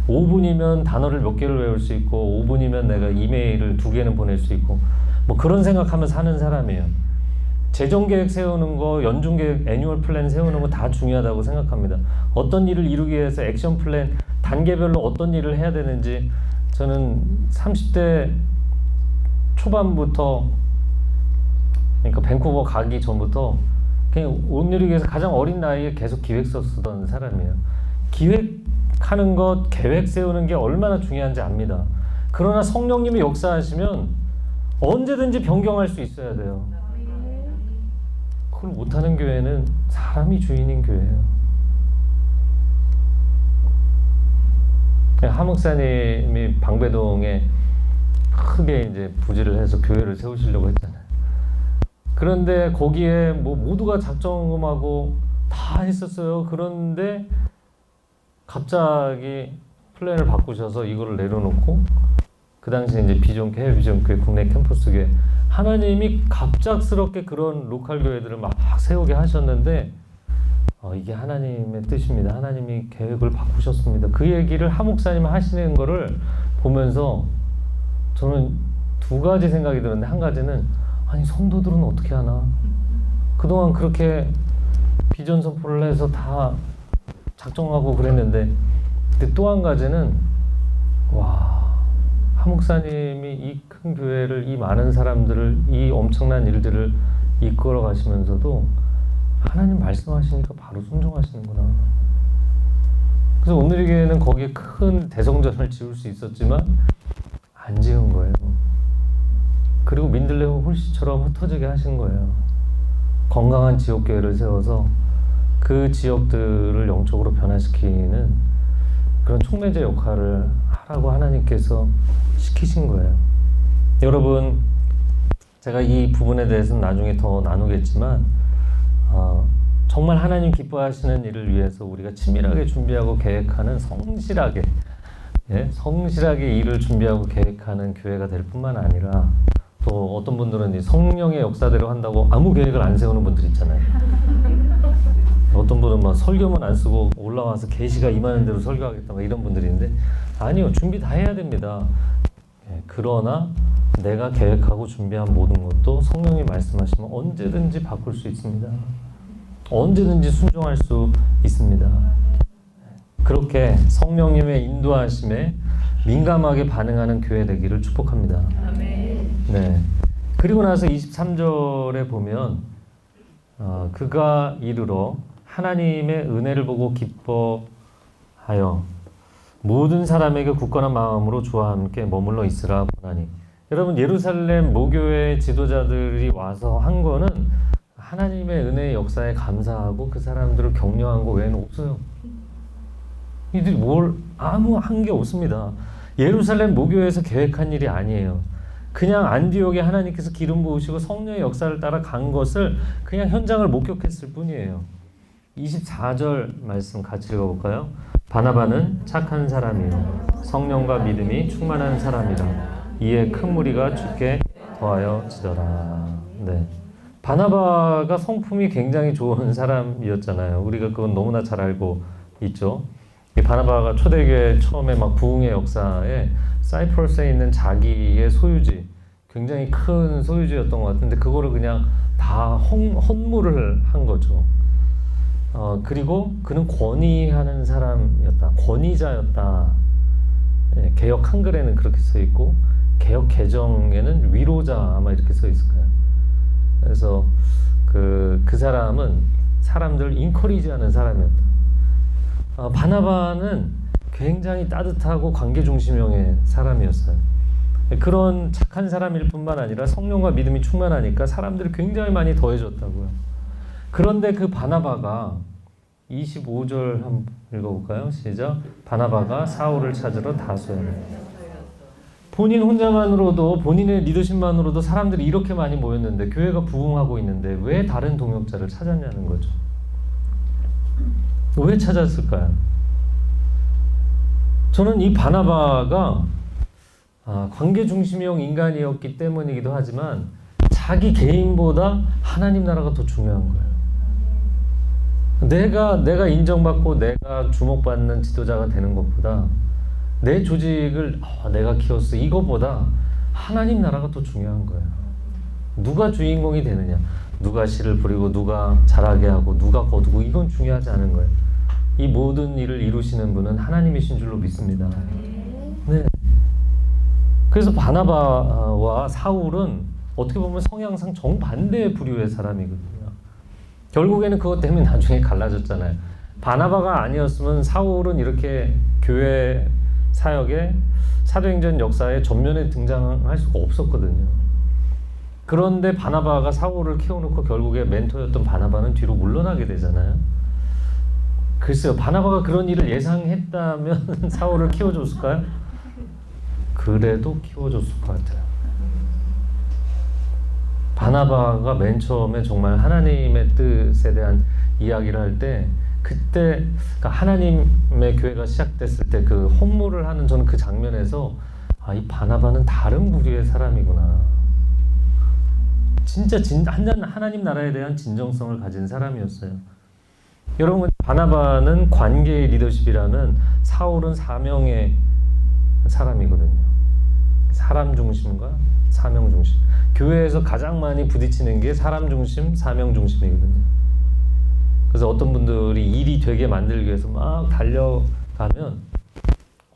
5분이면 단어를 몇 개를 외울 수 있고 5분이면 내가 이메일을 2개는 보낼 수 있고 뭐 그런 생각하면서 사는 사람이에요. 재정 계획 세우는 거, 연중 계획, 애뉴얼 플랜 세우는 거 다 중요하다고 생각합니다. 어떤 일을 이루기 위해서 액션 플랜, 단계별로 어떤 일을 해야 되는지 저는 30대 초반부터, 그러니까 밴쿠버 가기 전부터 그냥 못 누리기 위해서 가장 어린 나이에 계속 기획서 쓰던 사람이에요. 기획하는 것, 계획 세우는 게 얼마나 중요한지 압니다. 그러나 성령님이 역사하시면 언제든지 변경할 수 있어야 돼요. 그걸 못하는 교회는 사람이 주인인 교회예요. 하 목사님이 방배동에 크게 이제 부지를 해서 교회를 세우시려고 했잖아요. 그런데 거기에 뭐 모두가 작정하고 다 했었어요. 그런데 갑자기 플랜을 바꾸셔서 이거를 내려놓고 그 당시에 이제 비전교회, 비전교회 국내 캠퍼스교회 하나님이 갑작스럽게 그런 로컬 교회들을 막 세우게 하셨는데 이게 하나님의 뜻입니다. 하나님이 계획을 바꾸셨습니다. 그 얘기를 하 목사님 하시는 거를 보면서 저는 두 가지 생각이 들었는데, 한 가지는 아니 성도들은 어떻게 하나? 그동안 그렇게 비전 선포를 해서 다 작정하고 그랬는데, 근데 또 한 가지는 하 목사님이 이 큰 교회를, 이 많은 사람들을, 이 엄청난 일들을 이끌어 가시면서도 하나님 말씀하시니까 바로 순종하시는구나. 그래서 오늘 이 교회는 거기에 큰 대성전을 지을 수 있었지만 안 지은 거예요. 그리고 민들레호 홀씨처럼 흩어지게 하신 거예요. 건강한 지역교회를 세워서 그 지역들을 영적으로 변화시키는 그런 촉매제 역할을 하라고 하나님께서 시키신 거예요. 여러분, 제가 이 부분에 대해서는 나중에 더 나누겠지만 정말 하나님 기뻐하시는 일을 위해서 우리가 치밀하게 준비하고 계획하는 성실하게 일을 준비하고 계획하는 교회가 될 뿐만 아니라, 또 어떤 분들은 이 성령의 역사대로 한다고 아무 계획을 안 세우는 분들 있잖아요. 어떤 분은 막 설교문 안 쓰고 올라와서 계시가 임하는 대로 설교하겠다 막 이런 분들인데, 아니요, 준비 다 해야 됩니다. 그러나 내가 계획하고 준비한 모든 것도 성령이 말씀하시면 언제든지 바꿀 수 있습니다. 언제든지 순종할 수 있습니다. 그렇게 성령님의 인도하심에 민감하게 반응하는 교회 되기를 축복합니다. 네. 그리고 나서 23절에 보면 그가 이르러 하나님의 은혜를 보고 기뻐하여 모든 사람에게 굳건한 마음으로 주와 함께 머물러 있으라 권하니. 여러분, 예루살렘 모교회 지도자들이 와서 한 거는 하나님의 은혜의 역사에 감사하고 그 사람들을 격려한 거 외에는 없어요. 이들이 아무 한 게 없습니다. 예루살렘 모교회에서 계획한 일이 아니에요. 그냥 안디옥에 하나님께서 기름 부으시고 성령의 역사를 따라 간 것을 그냥 현장을 목격했을 뿐이에요. 24절 말씀 같이 읽어볼까요? 바나바는 착한 사람이요 성령과 믿음이 충만한 사람이라 이에 큰 무리가 주께 더하여 지더라. 네. 바나바가 성품이 굉장히 좋은 사람이었잖아요. 우리가 그건 너무나 잘 알고 있죠. 이 바나바가 초대교회 처음에 막 부흥의 역사에 사이프러스에 있는 자기의 소유지, 굉장히 큰 소유지였던 것 같은데 그거를 그냥 다 헌물을 한 거죠. 그리고 그는 권위하는 사람이었다. 권위자였다. 예, 개역 한글에는 그렇게 써 있고 개역 개정에는 위로자 아마 이렇게 써 있을 거예요. 그래서 그 사람은 사람들 인커리지하는 사람이었다. 바나바는 굉장히 따뜻하고 관계 중심형의 사람이었어요. 그런 착한 사람일 뿐만 아니라 성령과 믿음이 충만하니까 사람들이 굉장히 많이 더해졌다고요. 그런데 그 바나바가 25절 한번 읽어볼까요? 시작. 바나바가 사울을 찾으러 다소에. 본인 혼자만으로도 본인의 리더십만으로도 사람들이 이렇게 많이 모였는데 교회가 부흥하고 있는데 왜 다른 동역자를 찾았냐는 거죠. 왜 찾았을까요? 저는 이 바나바가 관계 중심형 인간이었기 때문이기도 하지만 자기 개인보다 하나님 나라가 더 중요한 거예요. 내가 인정받고 내가 주목받는 지도자가 되는 것보다 내 조직을 내가 키웠어 이거보다 하나님 나라가 더 중요한 거예요. 누가 주인공이 되느냐, 누가 씨를 뿌리고 누가 자라게 하고 누가 거두고 이건 중요하지 않은 거예요. 이 모든 일을 이루시는 분은 하나님이신 줄로 믿습니다. 네. 그래서 바나바와 사울은 어떻게 보면 성향상 정반대의 부류의 사람이거든요. 결국에는 그것 때문에 나중에 갈라졌잖아요. 바나바가 아니었으면 사울은 이렇게 교회 사역에 사도행전 역사에 전면에 등장할 수가 없었거든요. 그런데 바나바가 사울을 키워놓고 결국에 멘토였던 바나바는 뒤로 물러나게 되잖아요. 글쎄요, 바나바가 그런 일을 예상했다면 사울을 키워줬을까요? 그래도 키워줬을 것 같아요. 바나바가 맨 처음에 정말 하나님의 뜻에 대한 이야기를 할 때 그때 그러니까 하나님의 교회가 시작됐을 때 그 헌물을 하는 저는 그 장면에서 이 바나바는 다른 부류의 사람이구나. 진짜 하나님 나라에 대한 진정성을 가진 사람이었어요. 여러분, 바나바는 관계의 리더십이라면 사울은 사명의 사람이거든요. 사람 중심과 사명 중심. 교회에서 가장 많이 부딪히는 게 사람 중심, 사명 중심이거든요. 그래서 어떤 분들이 일이 되게 만들기 위해서 막 달려가면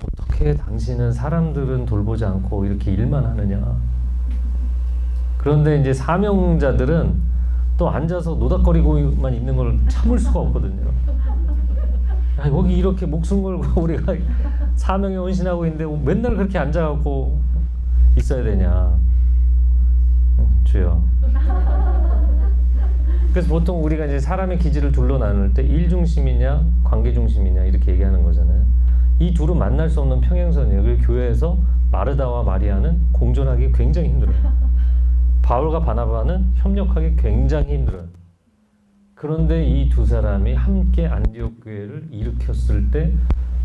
어떻게 당신은 사람들은 돌보지 않고 이렇게 일만 하느냐. 그런데 이제 사명자들은 또 앉아서 노닥거리고만 있는 걸 참을 수가 없거든요. 여기 이렇게 목숨 걸고 우리가 사명에 헌신하고 있는데 맨날 그렇게 앉아갖고 있어야 되냐. 주여. 그래서 보통 우리가 이제 사람의 기질을 둘로 나눌 때 일 중심이냐 관계 중심이냐 이렇게 얘기하는 거잖아요. 이 둘은 만날 수 없는 평행선이에요. 그리고 교회에서 마르다와 마리아는 공존하기 굉장히 힘들어요. 바울과 바나바는 협력하기 굉장히 힘들어요. 그런데 이 두 사람이 함께 안디옥 교회를 일으켰을 때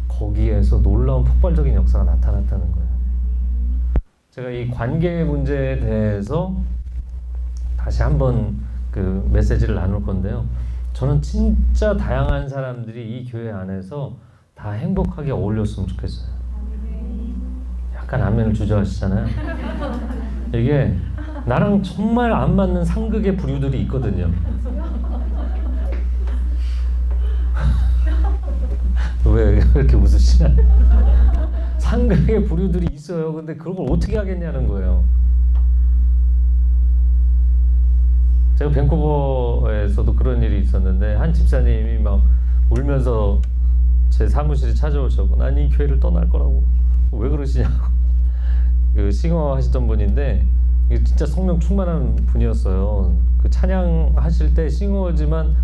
거기에서 놀라운 폭발적인 역사가 나타났다는 거예요. 제가 이 관계 문제에 대해서 다시 한번 그 메시지를 나눌 건데요. 저는 진짜 다양한 사람들이 이 교회 안에서 다 행복하게 어울렸으면 좋겠어요. 약간 아멘을 주저하시잖아요. 이게 나랑 정말 안 맞는 상극의 부류들이 있거든요. 왜 이렇게 웃으시나? 상극의 부류들이 있어요. 근데 그걸 어떻게 하겠냐는 거예요. 제가 밴쿠버에서도 그런 일이 있었는데 한 집사님이 막 울면서 제 사무실에 찾아오셨고 난 이 교회를 떠날 거라고. 왜 그러시냐고. 그 싱어 하시던 분인데 진짜 성령 충만한 분이었어요. 그 찬양 하실 때 싱어지만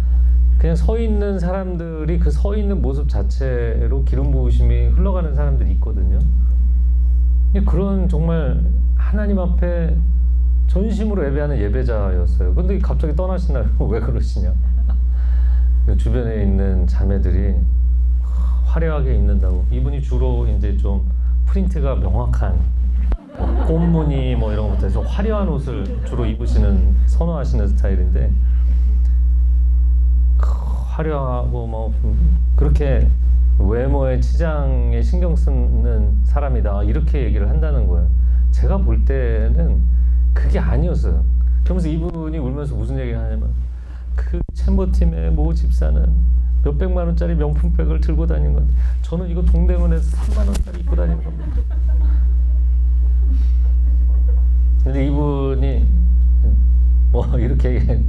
그냥 서 있는 사람들이 그 서 있는 모습 자체로 기름 부으심이 흘러가는 사람들이 있거든요. 그런 정말 하나님 앞에 전심으로 예배하는 예배자였어요. 근데 갑자기 떠나시나요? 왜 그러시냐? 주변에 있는 자매들이 화려하게 입는다고. 이분이 주로 이제 좀 프린트가 명확한 꽃무늬 뭐 이런 것부터 해서 화려한 옷을 주로 입으시는 선호하시는 스타일인데 화려하고 뭐 그렇게 외모의 치장에 신경 쓰는 사람이다 이렇게 얘기를 한다는 거예요. 제가 볼 때는 그게 아니었어요. 그러면서 이분이 울면서 무슨 얘기를 하냐면 그 챔버팀의 모 집사는 몇백만 원짜리 명품백을 들고 다니는 건데 저는 이거 동대문에서 3만 원짜리 입고 다니는 겁니다. 근데 이분이 뭐 이렇게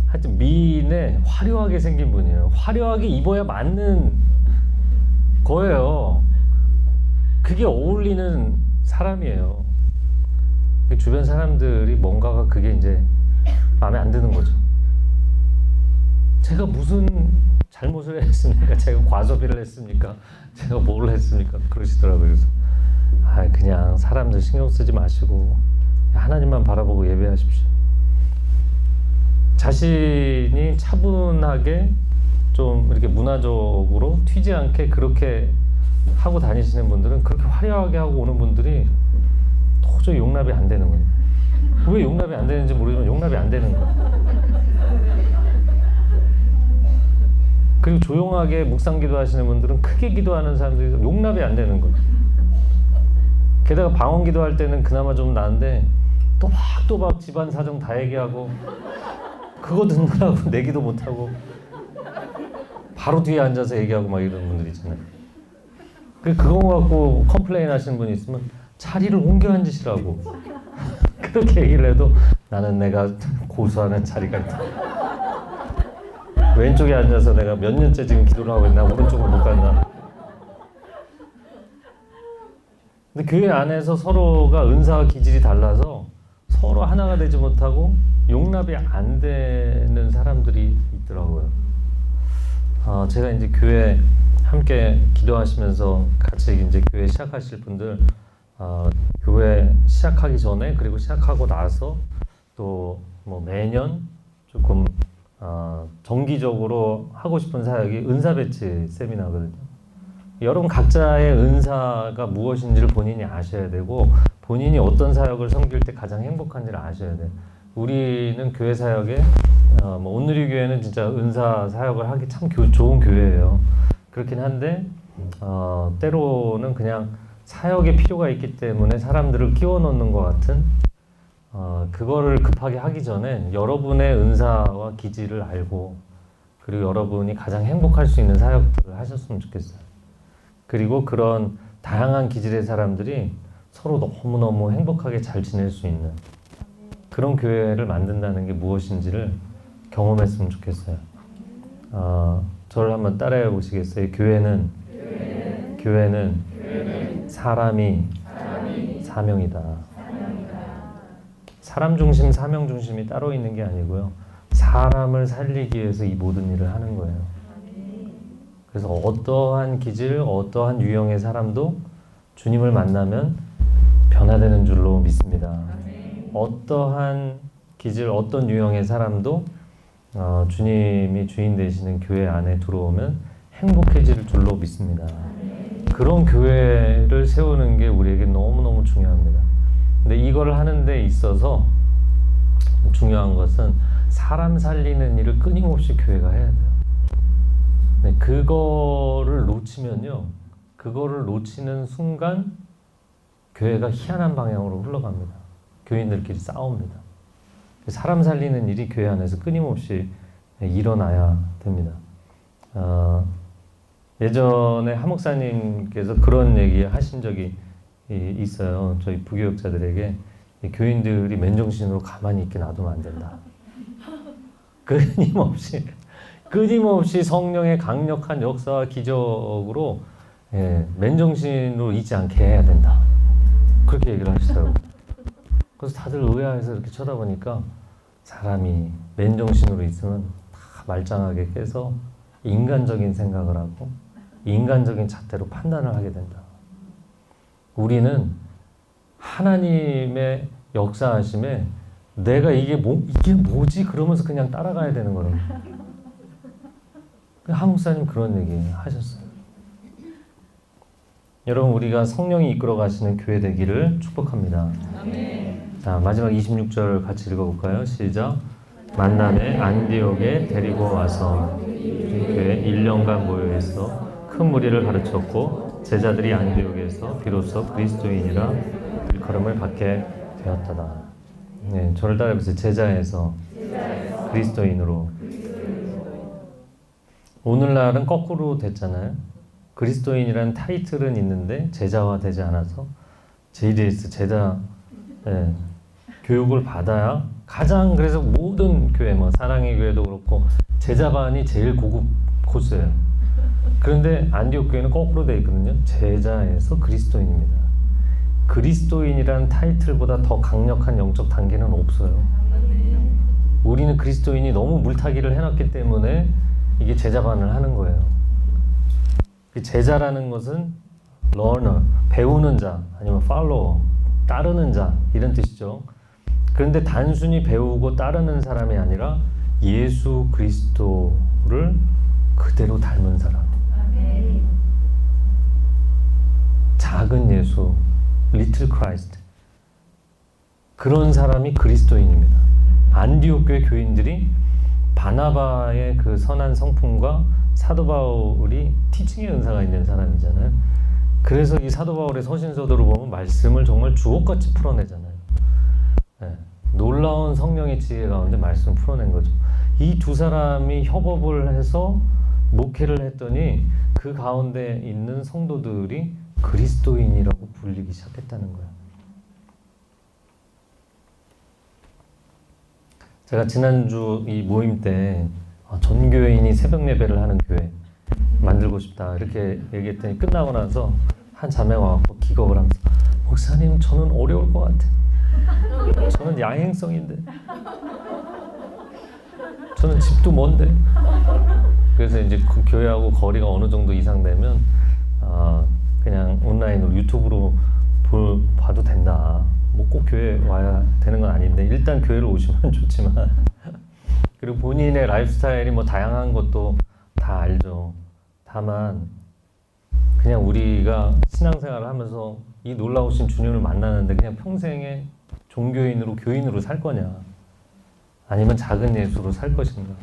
하여튼 미인에 화려하게 생긴 분이에요. 화려하게 입어야 맞는 거예요. 그게 어울리는 사람이에요. 주변 사람들이 뭔가가 그게 이제 마음에 안 드는 거죠. 제가 무슨 잘못을 했습니까? 제가 과소비를 했습니까? 제가 뭘 했습니까? 그러시더라고요. 그래서 그냥 사람들 신경 쓰지 마시고 하나님만 바라보고 예배하십시오. 자신이 차분하게 좀 이렇게 문화적으로 튀지 않게 그렇게 하고 다니시는 분들은 그렇게 화려하게 하고 오는 분들이 도저히 용납이 안 되는 거예요. 왜 용납이 안 되는지 모르지만 용납이 안 되는 거예요. 그리고 조용하게 묵상 기도하시는 분들은 크게 기도하는 사람들이 용납이 안 되는 거예요. 게다가 방언 기도할 때는 그나마 좀 나은데 또박또박 집안 사정 다 얘기하고 그거 듣느라고 내기도 못하고 바로 뒤에 앉아서 얘기하고 막 이런 분들 있잖아요. 그거 갖고 컴플레인 하시는 분이 있으면 자리를 옮겨 앉으시라고 그렇게 얘기를 해도 나는 내가 고수하는 자리가 있다. 왼쪽에 앉아서 내가 몇 년째 지금 기도를 하고 있나 오른쪽으로 못 갔나. 근데 교회 안에서 서로가 은사와 기질이 달라서 서로 하나가 되지 못하고 용납이 안 되는 사람들이 있더라고요. 제가 이제 교회 함께 기도하시면서 같이 이제 교회 시작하실 분들 교회 시작하기 전에 그리고 시작하고 나서 또 뭐 매년 조금 정기적으로 하고 싶은 사역이 은사 배치 세미나거든요. 여러분 각자의 은사가 무엇인지를 본인이 아셔야 되고 본인이 어떤 사역을 섬길 때 가장 행복한지를 아셔야 돼요. 우리는 교회 사역에 뭐 온누리 교회는 진짜 은사 사역을 하기 참 좋은 교회예요. 그렇긴 한데 때로는 그냥 사역에 필요가 있기 때문에 사람들을 끼워 넣는 것 같은 그거를 급하게 하기 전에 여러분의 은사와 기질을 알고 그리고 여러분이 가장 행복할 수 있는 사역들을 하셨으면 좋겠어요. 그리고 그런 다양한 기질의 사람들이 서로 너무너무 행복하게 잘 지낼 수 있는 그런 교회를 만든다는 게 무엇인지를 경험했으면 좋겠어요. 저를 한번 따라해 보시겠어요? 교회는 사람이 사명이다. 사람 중심, 사명 중심이 따로 있는 게 아니고요. 사람을 살리기 위해서 이 모든 일을 하는 거예요. 그래서 어떠한 기질, 어떠한 유형의 사람도 주님을 만나면 변화되는 줄로 믿습니다. 어떠한 기질, 어떤 유형의 사람도 주님이 주인 되시는 교회 안에 들어오면 행복해질 줄로 믿습니다. 그런 교회를 세우는 게 우리에게 너무너무 중요합니다. 근데 이걸 하는 데 있어서 중요한 것은 사람 살리는 일을 끊임없이 교회가 해야 돼요. 네, 그거를 놓치면요. 그거를 놓치는 순간 교회가 희한한 방향으로 흘러갑니다. 교인들끼리 싸웁니다. 사람 살리는 일이 교회 안에서 끊임없이 일어나야 됩니다. 예전에 한 목사님께서 그런 얘기 하신 적이 있어요. 저희 부교육자들에게 교인들이 맨정신으로 가만히 있게 놔두면 안 된다. 끊임없이 성령의 강력한 역사와 기적으로 맨정신으로 있지 않게 해야 된다. 그렇게 얘기를 하시더라고요. 그래서 다들 의아해서 이렇게 쳐다보니까 사람이 맨정신으로 있으면 다 말짱하게 깨서 인간적인 생각을 하고 인간적인 잣대로 판단을 하게 된다. 우리는 하나님의 역사하심에 내가 이게 뭐지? 그러면서 그냥 따라가야 되는 거라고. 한목사님 그런 얘기 하셨어요. 여러분, 우리가 성령이 이끌어 가시는 교회 되기를 축복합니다. 아멘. 자, 마지막 26절 같이 읽어볼까요? 시작. 만남에 안디옥에 데리고 와서 교회 1년간 모여 있어 큰 무리를 가르쳤고 제자들이 안디옥에서 비로소 그리스도인이라 일컬음을 받게 되었다다. 네, 저를 따라해보세요. 제자에서 그리스도인으로. 오늘날은 거꾸로 됐잖아요. 그리스도인이라는 타이틀은 있는데 제자화 되지 않아서 JDS 제자 교육을 받아야 가장, 그래서 모든 교회 사랑의 교회도 그렇고 제자반이 제일 고급 코스예요. 그런데 안디옥 교회는 거꾸로 되어 있거든요. 제자에서 그리스도인입니다. 그리스도인이라는 타이틀보다 더 강력한 영적 단계는 없어요. 우리는 그리스도인이 너무 물타기를 해놨기 때문에 이게 제자반을 하는 거예요. 제자라는 것은 learner, 배우는 자, 아니면 follower, 따르는 자, 이런 뜻이죠. 그런데 단순히 배우고 따르는 사람이 아니라 예수 그리스도를 그대로 닮은 사람. 작은 예수, little Christ. 그런 사람이 그리스도인입니다. 안디옥 교회 교인들이 바나바의 그 선한 성품과 사도 바울이 티칭의 은사가 있는 사람이잖아요. 그래서 이 사도 바울의 서신서들을 보면 말씀을 정말 주옥같이 풀어내잖아요. 네. 놀라운 성령의 지혜 가운데 말씀을 풀어낸 거죠. 이 두 사람이 협업을 해서 목회를 했더니 그 가운데 있는 성도들이 그리스도인이라고 불리기 시작했다는 거예요. 제가 지난주 이 모임 때 전교회인이 새벽 예배를 하는 교회 만들고 싶다 이렇게 얘기했더니 끝나고 나서 한 자매가 와서 기겁을 하면서 목사님 저는 어려울 것 같아. 저는 야행성인데 저는 집도 먼데. 그래서 이제 그 교회하고 거리가 어느 정도 이상 되면 그냥 온라인으로 유튜브로 봐도 된다. 뭐 꼭 교회 와야 되는 건 아닌데 일단 교회를 오시면 좋지만 그리고 본인의 라이프 스타일이 뭐 다양한 것도 다 알죠. 다만 그냥 우리가 신앙생활을 하면서 이 놀라우신 주님을 만나는데 그냥 평생에 종교인으로 교인으로 살 거냐 아니면 작은 예수로 살 것인가.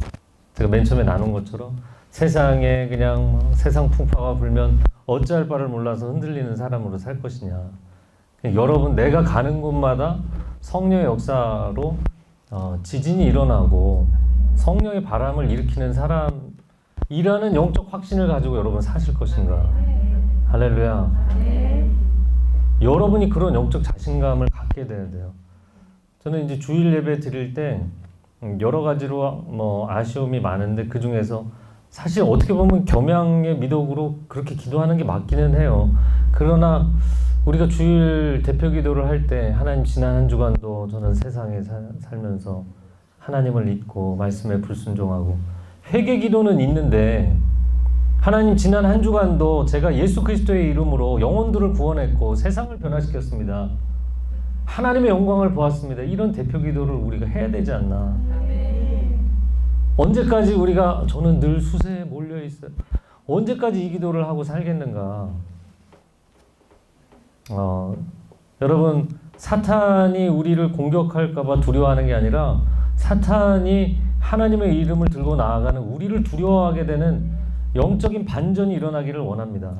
제가 맨 처음에 나눈 것처럼 세상에 그냥 세상 풍파가 불면 어찌할 바를 몰라서 흔들리는 사람으로 살 것이냐. 여러분 내가 가는 곳마다 성령의 역사로 지진이 일어나고 성령의 바람을 일으키는 사람이라는 영적 확신을 가지고 여러분 사실 것인가. 할렐루야. 여러분이 그런 영적 자신감을 갖게 돼야 돼요. 저는 이제 주일 예배 드릴 때 여러 가지로 뭐 아쉬움이 많은데 그 중에서 사실 어떻게 보면 겸양의 미덕으로 그렇게 기도하는 게 맞기는 해요. 그러나 우리가 주일 대표 기도를 할 때 하나님 지난 한 주간도 저는 세상에 살면서 하나님을 잊고 말씀에 불순종하고 회개 기도는 있는데 하나님 지난 한 주간도 제가 예수 그리스도의 이름으로 영혼들을 구원했고 세상을 변화시켰습니다. 하나님의 영광을 보았습니다. 이런 대표 기도를 우리가 해야 되지 않나. 언제까지 우리가 저는 늘 수세에 몰려 있어요. 언제까지 이 기도를 하고 살겠는가. 여러분 사탄이 우리를 공격할까 봐 두려워하는 게 아니라 사탄이 하나님의 이름을 들고 나아가는 우리를 두려워하게 되는 영적인 반전이 일어나기를 원합니다.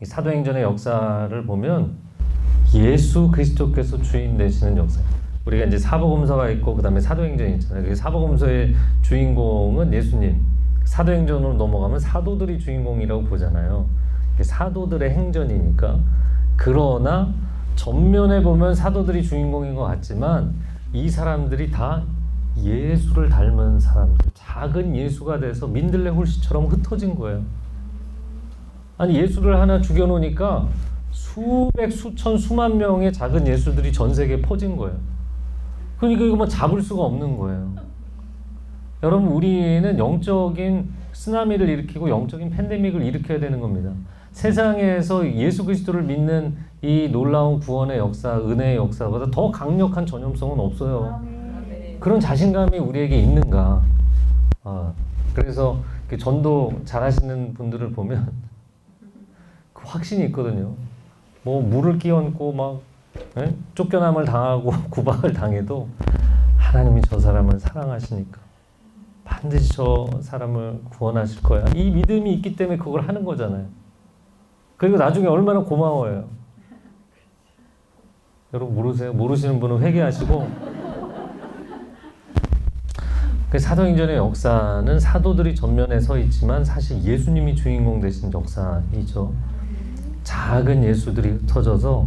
이 사도행전의 역사를 보면 예수 그리스도께서 주인 되시는 역사. 우리가 이제 사복음서가 있고 그 다음에 사도행전이 있잖아요. 그 사복음서의 주인공은 예수님. 사도행전으로 넘어가면 사도들이 주인공이라고 보잖아요. 사도들의 행전이니까. 그러나 전면에 보면 사도들이 주인공인 것 같지만 이 사람들이 다 예수를 닮은 사람들, 작은 예수가 돼서 민들레 홀씨처럼 흩어진 거예요. 아니 예수를 하나 죽여놓으니까 수백, 수천, 수만 명의 작은 예수들이 전 세계에 퍼진 거예요. 그러니까 이거 뭐 잡을 수가 없는 거예요. 여러분, 우리는 영적인 쓰나미를 일으키고 영적인 팬데믹을 일으켜야 되는 겁니다. 세상에서 예수 그리스도를 믿는 이 놀라운 구원의 역사, 은혜의 역사보다 더 강력한 전염성은 없어요. 그런 자신감이 우리에게 있는가? 그래서 전도 잘하시는 분들을 보면 그 확신이 있거든요. 뭐 물을 끼얹고 막 쫓겨남을 당하고 구박을 당해도 하나님이 저 사람을 사랑하시니까 반드시 저 사람을 구원하실 거야. 이 믿음이 있기 때문에 그걸 하는 거잖아요. 그리고 나중에 얼마나 고마워요. 여러분 모르세요? 모르시는 분은 회개하시고. 사도행전의 역사는 사도들이 전면에 서 있지만 사실 예수님이 주인공 되신 역사이죠. 작은 예수들이 흩어져서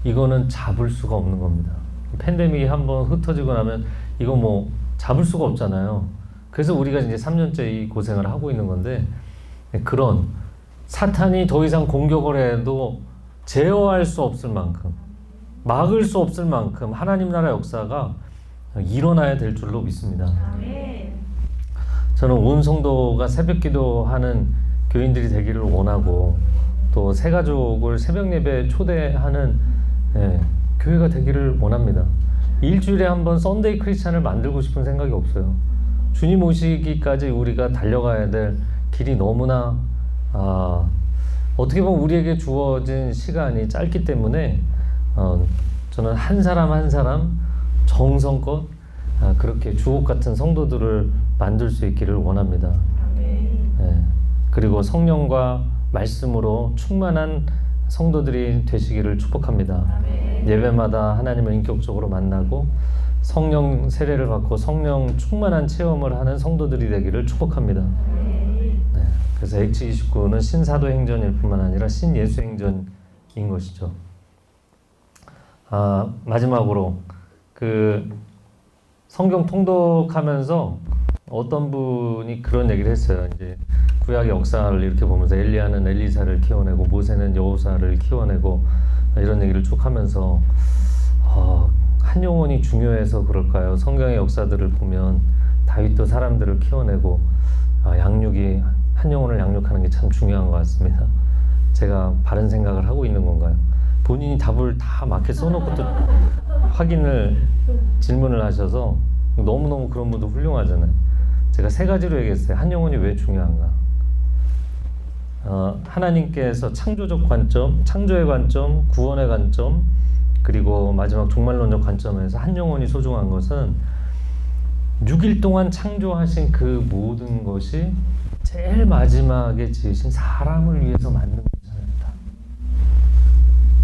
이거는 잡을 수가 없는 겁니다. 팬데믹이 한번 흩어지고 나면 이거 뭐 잡을 수가 없잖아요. 그래서 우리가 이제 3년째 이 고생을 하고 있는 건데, 그런 사탄이 더 이상 공격을 해도 제어할 수 없을 만큼, 막을 수 없을 만큼 하나님 나라 역사가 일어나야 될 줄로 믿습니다. 저는 온 성도가 새벽 기도하는 교인들이 되기를 원하고, 또 새가족을 새벽 예배에 초대하는 교회가 되기를 원합니다. 일주일에 한 번 썬데이 크리스찬을 만들고 싶은 생각이 없어요. 주님 오시기까지 우리가 달려가야 될 길이 너무나 어떻게 보면 우리에게 주어진 시간이 짧기 때문에 저는 한 사람 한 사람 정성껏 그렇게 주옥 같은 성도들을 만들 수 있기를 원합니다. 그리고 성령과 말씀으로 충만한 성도들이 되시기를 축복합니다. 예배마다 하나님을 인격적으로 만나고 성령 세례를 받고 성령 충만한 체험을 하는 성도들이 되기를 축복합니다. 그래서 H29는 신사도행전일 뿐만 아니라 신예수행전인 것이죠. 마지막으로 성경 통독하면서 어떤 분이 그런 얘기를 했어요. 이제 구약의 역사를 이렇게 보면서 엘리야는 엘리사를 키워내고 모세는 여호사를 키워내고 이런 얘기를 쭉 하면서 한 영혼이 중요해서 그럴까요? 성경의 역사들을 보면 다윗도 사람들을 키워내고 양육이 한 영혼을 양육하는 게 참 중요한 것 같습니다. 제가 바른 생각을 하고 있는 건가요? 본인이 답을 다 맞게 써놓고 또 질문을 하셔서 너무너무 그런 분도 훌륭하잖아요. 제가 세 가지로 얘기했어요. 한 영혼이 왜 중요한가? 하나님께서 창조적 관점, 창조의 관점, 구원의 관점, 그리고 마지막 종말론적 관점에서 한 영혼이 소중한 것은 6일 동안 창조하신 그 모든 것이 제일 마지막에 지으신 사람을 위해서 만든 것입니다.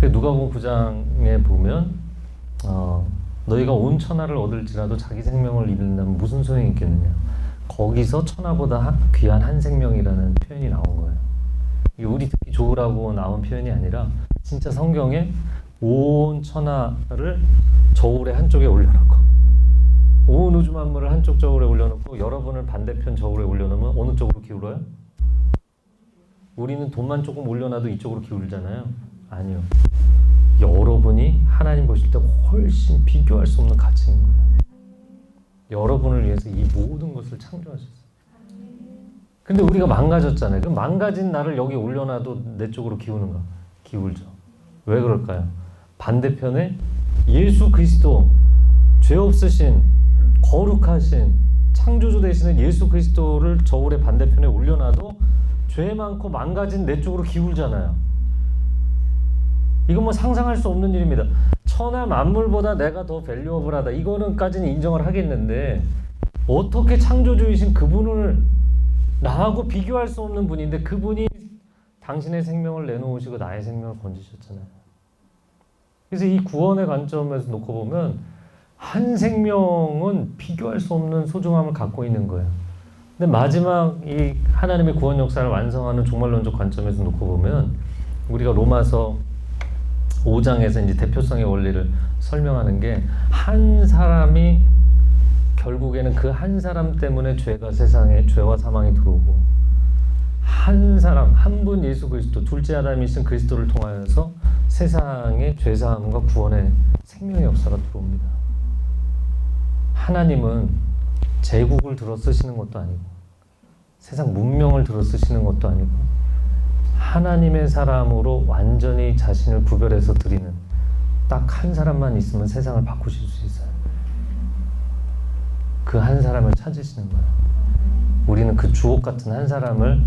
누가복음 9장에 보면 너희가 온 천하를 얻을지라도 자기 생명을 잃는다면 무슨 소용이 있겠느냐. 거기서 천하보다 귀한 한 생명이라는 표현이 나온 거예요. 이게 우리 듣기 좋으라고 나온 표현이 아니라 진짜 성경에 온 천하를 저울의 한쪽에 올려놓고 온 우주 만물을 한쪽 저울에 올려놓고 여러분을 반대편 저울에 올려놓으면 어느 쪽으로 기울어요? 우리는 돈만 조금 올려놔도 이쪽으로 기울잖아요. 아니요. 여러분이 하나님 보실 때 훨씬 비교할 수 없는 가치인 거예요. 여러분을 위해서 이 모든 것을 창조하셨어요. 근데 우리가 망가졌잖아요. 그럼 망가진 나를 여기 올려놔도 내 쪽으로 기우는가? 기울죠. 왜 그럴까요? 반대편에 예수 그리스도, 죄 없으신, 거룩하신 창조주 되시는 예수 그리스도를 저울의 반대편에 올려놔도 죄 많고 망가진 내 쪽으로 기울잖아요. 이건 뭐 상상할 수 없는 일입니다. 천하 만물보다 내가 더 밸류어블하다. 이거는까지는 인정을 하겠는데 어떻게 창조주이신 그분을 나하고 비교할 수 없는 분인데 그분이 당신의 생명을 내놓으시고 나의 생명을 건지셨잖아요. 그래서 이 구원의 관점에서 놓고 보면 한 생명은 비교할 수 없는 소중함을 갖고 있는 거예요. 근데 마지막 이 하나님의 구원 역사를 완성하는 종말론적 관점에서 놓고 보면 우리가 로마서 5장에서 이제 대표성의 원리를 설명하는 게 한 사람이 결국에는 그 한 사람 때문에 죄가 세상에 죄와 사망이 들어오고 한 사람 한 분 예수 그리스도 둘째 아담이신 그리스도를 통하여서 세상에 죄 사함과 구원의 생명의 역사가 들어옵니다. 하나님은 제국을 들어 쓰시는 것도 아니고 세상 문명을 들어 쓰시는 것도 아니고 하나님의 사람으로 완전히 자신을 구별해서 드리는 딱 한 사람만 있으면 세상을 바꾸실 수 있어요. 그 한 사람을 찾으시는 거예요. 우리는 그 주옥 같은 한 사람을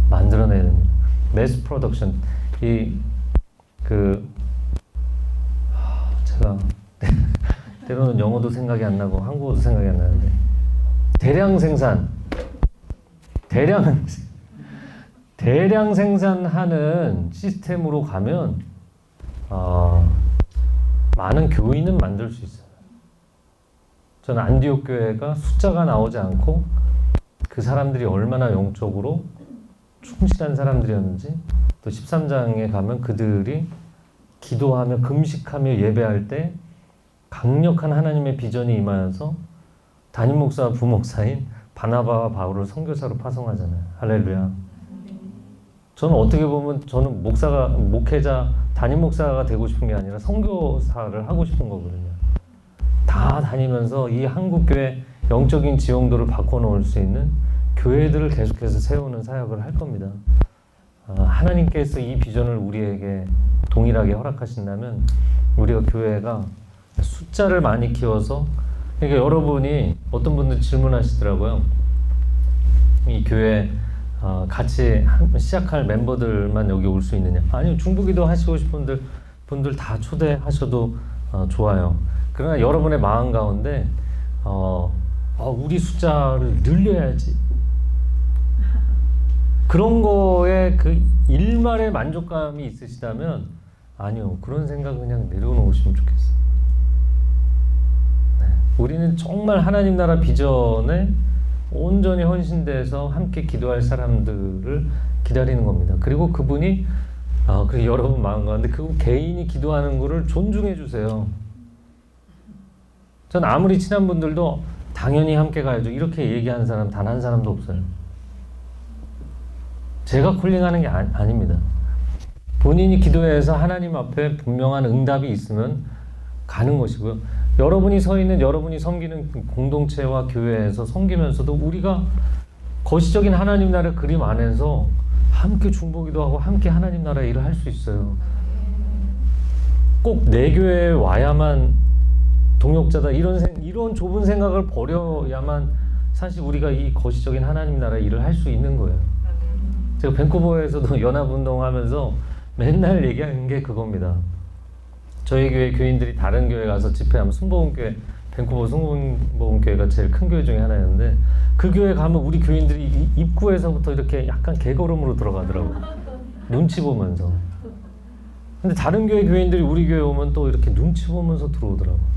만들어내야 됩니다. 매스 프로덕션. 제가 때로는 영어도 생각이 안 나고 한국어도 생각이 안 나는데 대량 생산하는 시스템으로 가면 많은 교인은 만들 수 있어요. 저는 안디옥 교회가 숫자가 나오지 않고 그 사람들이 얼마나 영적으로 충실한 사람들이었는지, 또 13장에 가면 그들이 기도하며 금식하며 예배할 때 강력한 하나님의 비전이 임하여서 담임 목사와 부목사인 바나바와 바울을 선교사로 파송하잖아요. 할렐루야. 저는 어떻게 보면 저는 목회자, 담임 목사가 되고 싶은 게 아니라 선교사를 하고 싶은 거거든요. 다 다니면서 이 한국교회 영적인 지형도를 바꿔놓을 수 있는 교회들을 계속해서 세우는 사역을 할 겁니다. 하나님께서 이 비전을 우리에게 동일하게 허락하신다면 우리가 교회가 숫자를 많이 키워서, 그러니까 여러분이 어떤 분들 질문하시더라고요. 이 교회 같이 시작할 멤버들만 여기 올 수 있느냐? 아니요, 중보기도 하시고 싶은 분들 다 초대하셔도 좋아요. 그러나 여러분의 마음 가운데 우리 숫자를 늘려야지, 그런 거에 그 일말의 만족감이 있으시다면 아니요, 그런 생각 그냥 내려놓으시면 좋겠어요. 네. 우리는 정말 하나님 나라 비전에 온전히 헌신돼서 함께 기도할 사람들을 기다리는 겁니다. 그리고 그분이 그리고 여러분 마음 가운데 그 개인이 기도하는 거를 존중해 주세요. 전 아무리 친한 분들도 당연히 함께 가야죠, 이렇게 얘기하는 사람 단 한 사람도 없어요. 제가 콜링하는 게 아닙니다. 본인이 기도해서 하나님 앞에 분명한 응답이 있으면 가는 것이고요. 여러분이 서 있는, 여러분이 섬기는 공동체와 교회에서 섬기면서도 우리가 거시적인 하나님 나라 그림 안에서 함께 중보기도 하고 함께 하나님 나라 일을 할 수 있어요. 꼭 내 교회에 와야만 동역자다, 이런 좁은 생각을 버려야만 사실 우리가 이 거시적인 하나님 나라 일을 할 수 있는 거예요. 제가 밴쿠버에서도 연합운동하면서 맨날 얘기하는 게 그겁니다. 저희 교회 교인들이 다른 교회 가서 집회하면 순복음교회, 밴쿠버 순복음교회가 제일 큰 교회 중에 하나였는데, 그 교회 가면 우리 교인들이 입구에서부터 이렇게 약간 개걸음으로 들어가더라고요. 눈치 보면서. 근데 다른 교회 교인들이 우리 교회 오면 또 이렇게 눈치 보면서 들어오더라고요.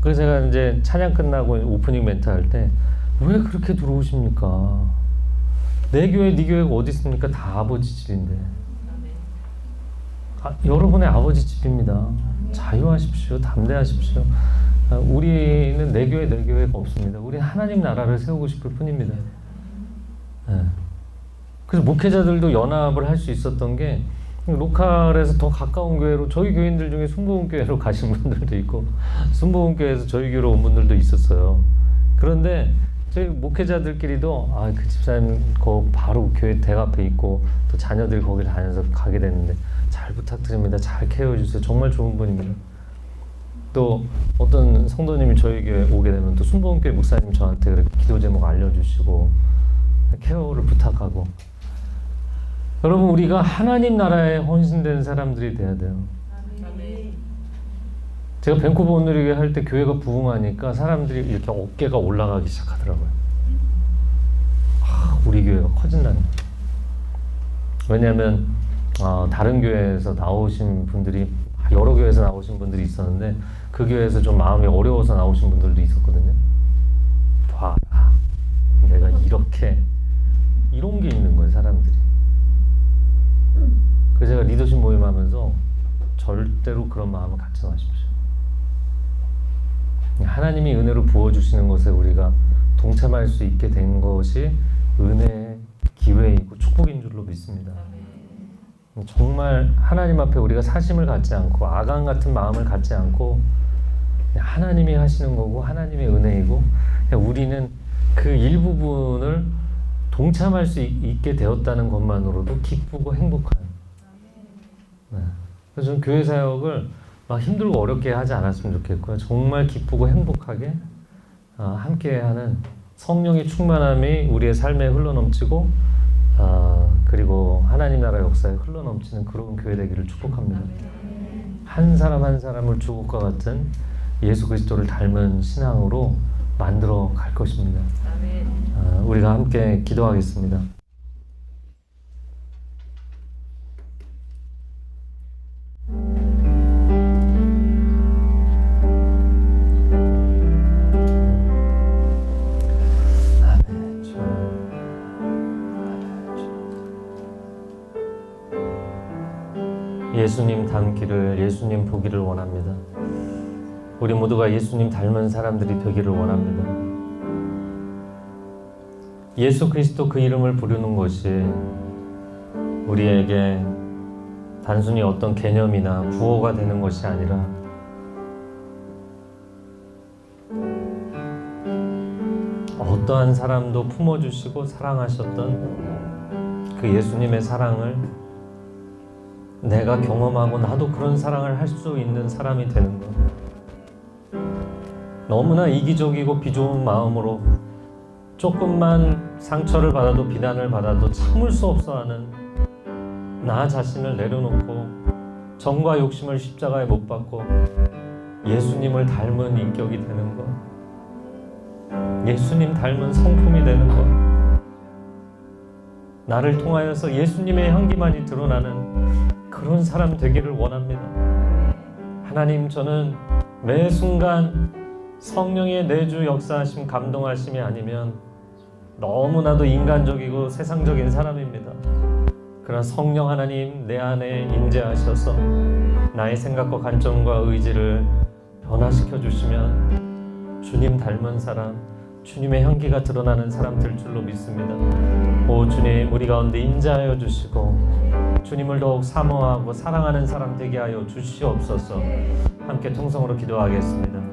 그래서 제가 이제 찬양 끝나고 오프닝 멘트 할 때 왜 그렇게 들어오십니까? 내 교회, 네 교회가 어디 있습니까? 다 아버지 집인데. 여러분의 아버지 집입니다. 자유하십시오. 담대하십시오. 우리는 내 교회, 내 교회가 없습니다. 우리는 하나님 나라를 세우고 싶을 뿐입니다. 네. 그래서 목회자들도 연합을 할 수 있었던 게, 로컬에서 더 가까운 교회로, 저희 교인들 중에 순복음교회로 가신 분들도 있고 순복음교회에서 저희 교회로 온 분들도 있었어요. 그런데 저희 목회자들끼리도 그 집사님 거 바로 교회 댁 앞에 있고 또 자녀들이 거기를 다녀서 가게 됐는데 잘 부탁드립니다. 잘 케어해 주세요. 정말 좋은 분입니다. 또 어떤 성도님이 저희 교회 오게 되면 또 순복음교회 목사님 저한테 그렇게 기도 제목 알려주시고 케어를 부탁하고. 여러분, 우리가 하나님 나라에 헌신된 사람들이 돼야 돼요. 제가 밴쿠버 온누리교회 할 때 교회가 부흥하니까 사람들이 이렇게 어깨가 올라가기 시작하더라고요. 우리 교회가 커진다는 거예요. 왜냐하면 다른 교회에서 나오신 분들이, 여러 교회에서 나오신 분들이 있었는데 그 교회에서 좀 마음이 어려워서 나오신 분들도 있었거든요. 봐, 내가 이런 게 있는 거예요, 사람들이. 그래서 제가 리더십 모임하면서 절대로 그런 마음을 갖지 마십시오. 하나님이 은혜로 부어주시는 것에 우리가 동참할 수 있게 된 것이 은혜의 기회이고 축복인 줄로 믿습니다. 정말 하나님 앞에 우리가 사심을 갖지 않고 아간 같은 마음을 갖지 않고 하나님이 하시는 거고 하나님의 은혜이고 우리는 그 일부분을 동참할 수 있게 되었다는 것만으로도 기쁘고 행복한. 그래서 저는 교회 사역을 막 힘들고 어렵게 하지 않았으면 좋겠고요. 정말 기쁘고 행복하게 함께하는 성령의 충만함이 우리의 삶에 흘러넘치고 그리고 하나님 나라 역사에 흘러넘치는 그런 교회 되기를 축복합니다. 한 사람 한 사람을 주것과 같은 예수 그리스도를 닮은 신앙으로 만들어 갈 것입니다. 우리가 함께 기도하겠습니다. 예수님 닮기를, 예수님 보기를 원합니다. 우리 모두가 예수님 닮은 사람들이 되기를 원합니다. 예수 그리스도 그 이름을 부르는 것이 우리에게 단순히 어떤 개념이나 구호가 되는 것이 아니라 어떠한 사람도 품어주시고 사랑하셨던 그 예수님의 사랑을 내가 경험하고 나도 그런 사랑을 할 수 있는 사람이 되는 것. 너무나 이기적이고 비좁은 마음으로 조금만 상처를 받아도 비난을 받아도 참을 수 없어 하는 나 자신을 내려놓고 정과 욕심을 십자가에 못 박고 예수님을 닮은 인격이 되는 것. 예수님 닮은 성품이 되는 것. 나를 통하여서 예수님의 향기만이 드러나는 그런 사람 되기를 원합니다. 하나님, 저는 매 순간 성령의 내주 역사하심 감동하심이 아니면 너무나도 인간적이고 세상적인 사람입니다. 그러나 성령 하나님 내 안에 임재하셔서 나의 생각과 관점과 의지를 변화시켜 주시면 주님 닮은 사람, 주님의 향기가 드러나는 사람 될 줄로 믿습니다. 오 주님, 우리 가운데 임재하여 주시고 주님을 더욱 사모하고 사랑하는 사람 되게 하여 주시옵소서. 함께 통성으로 기도하겠습니다.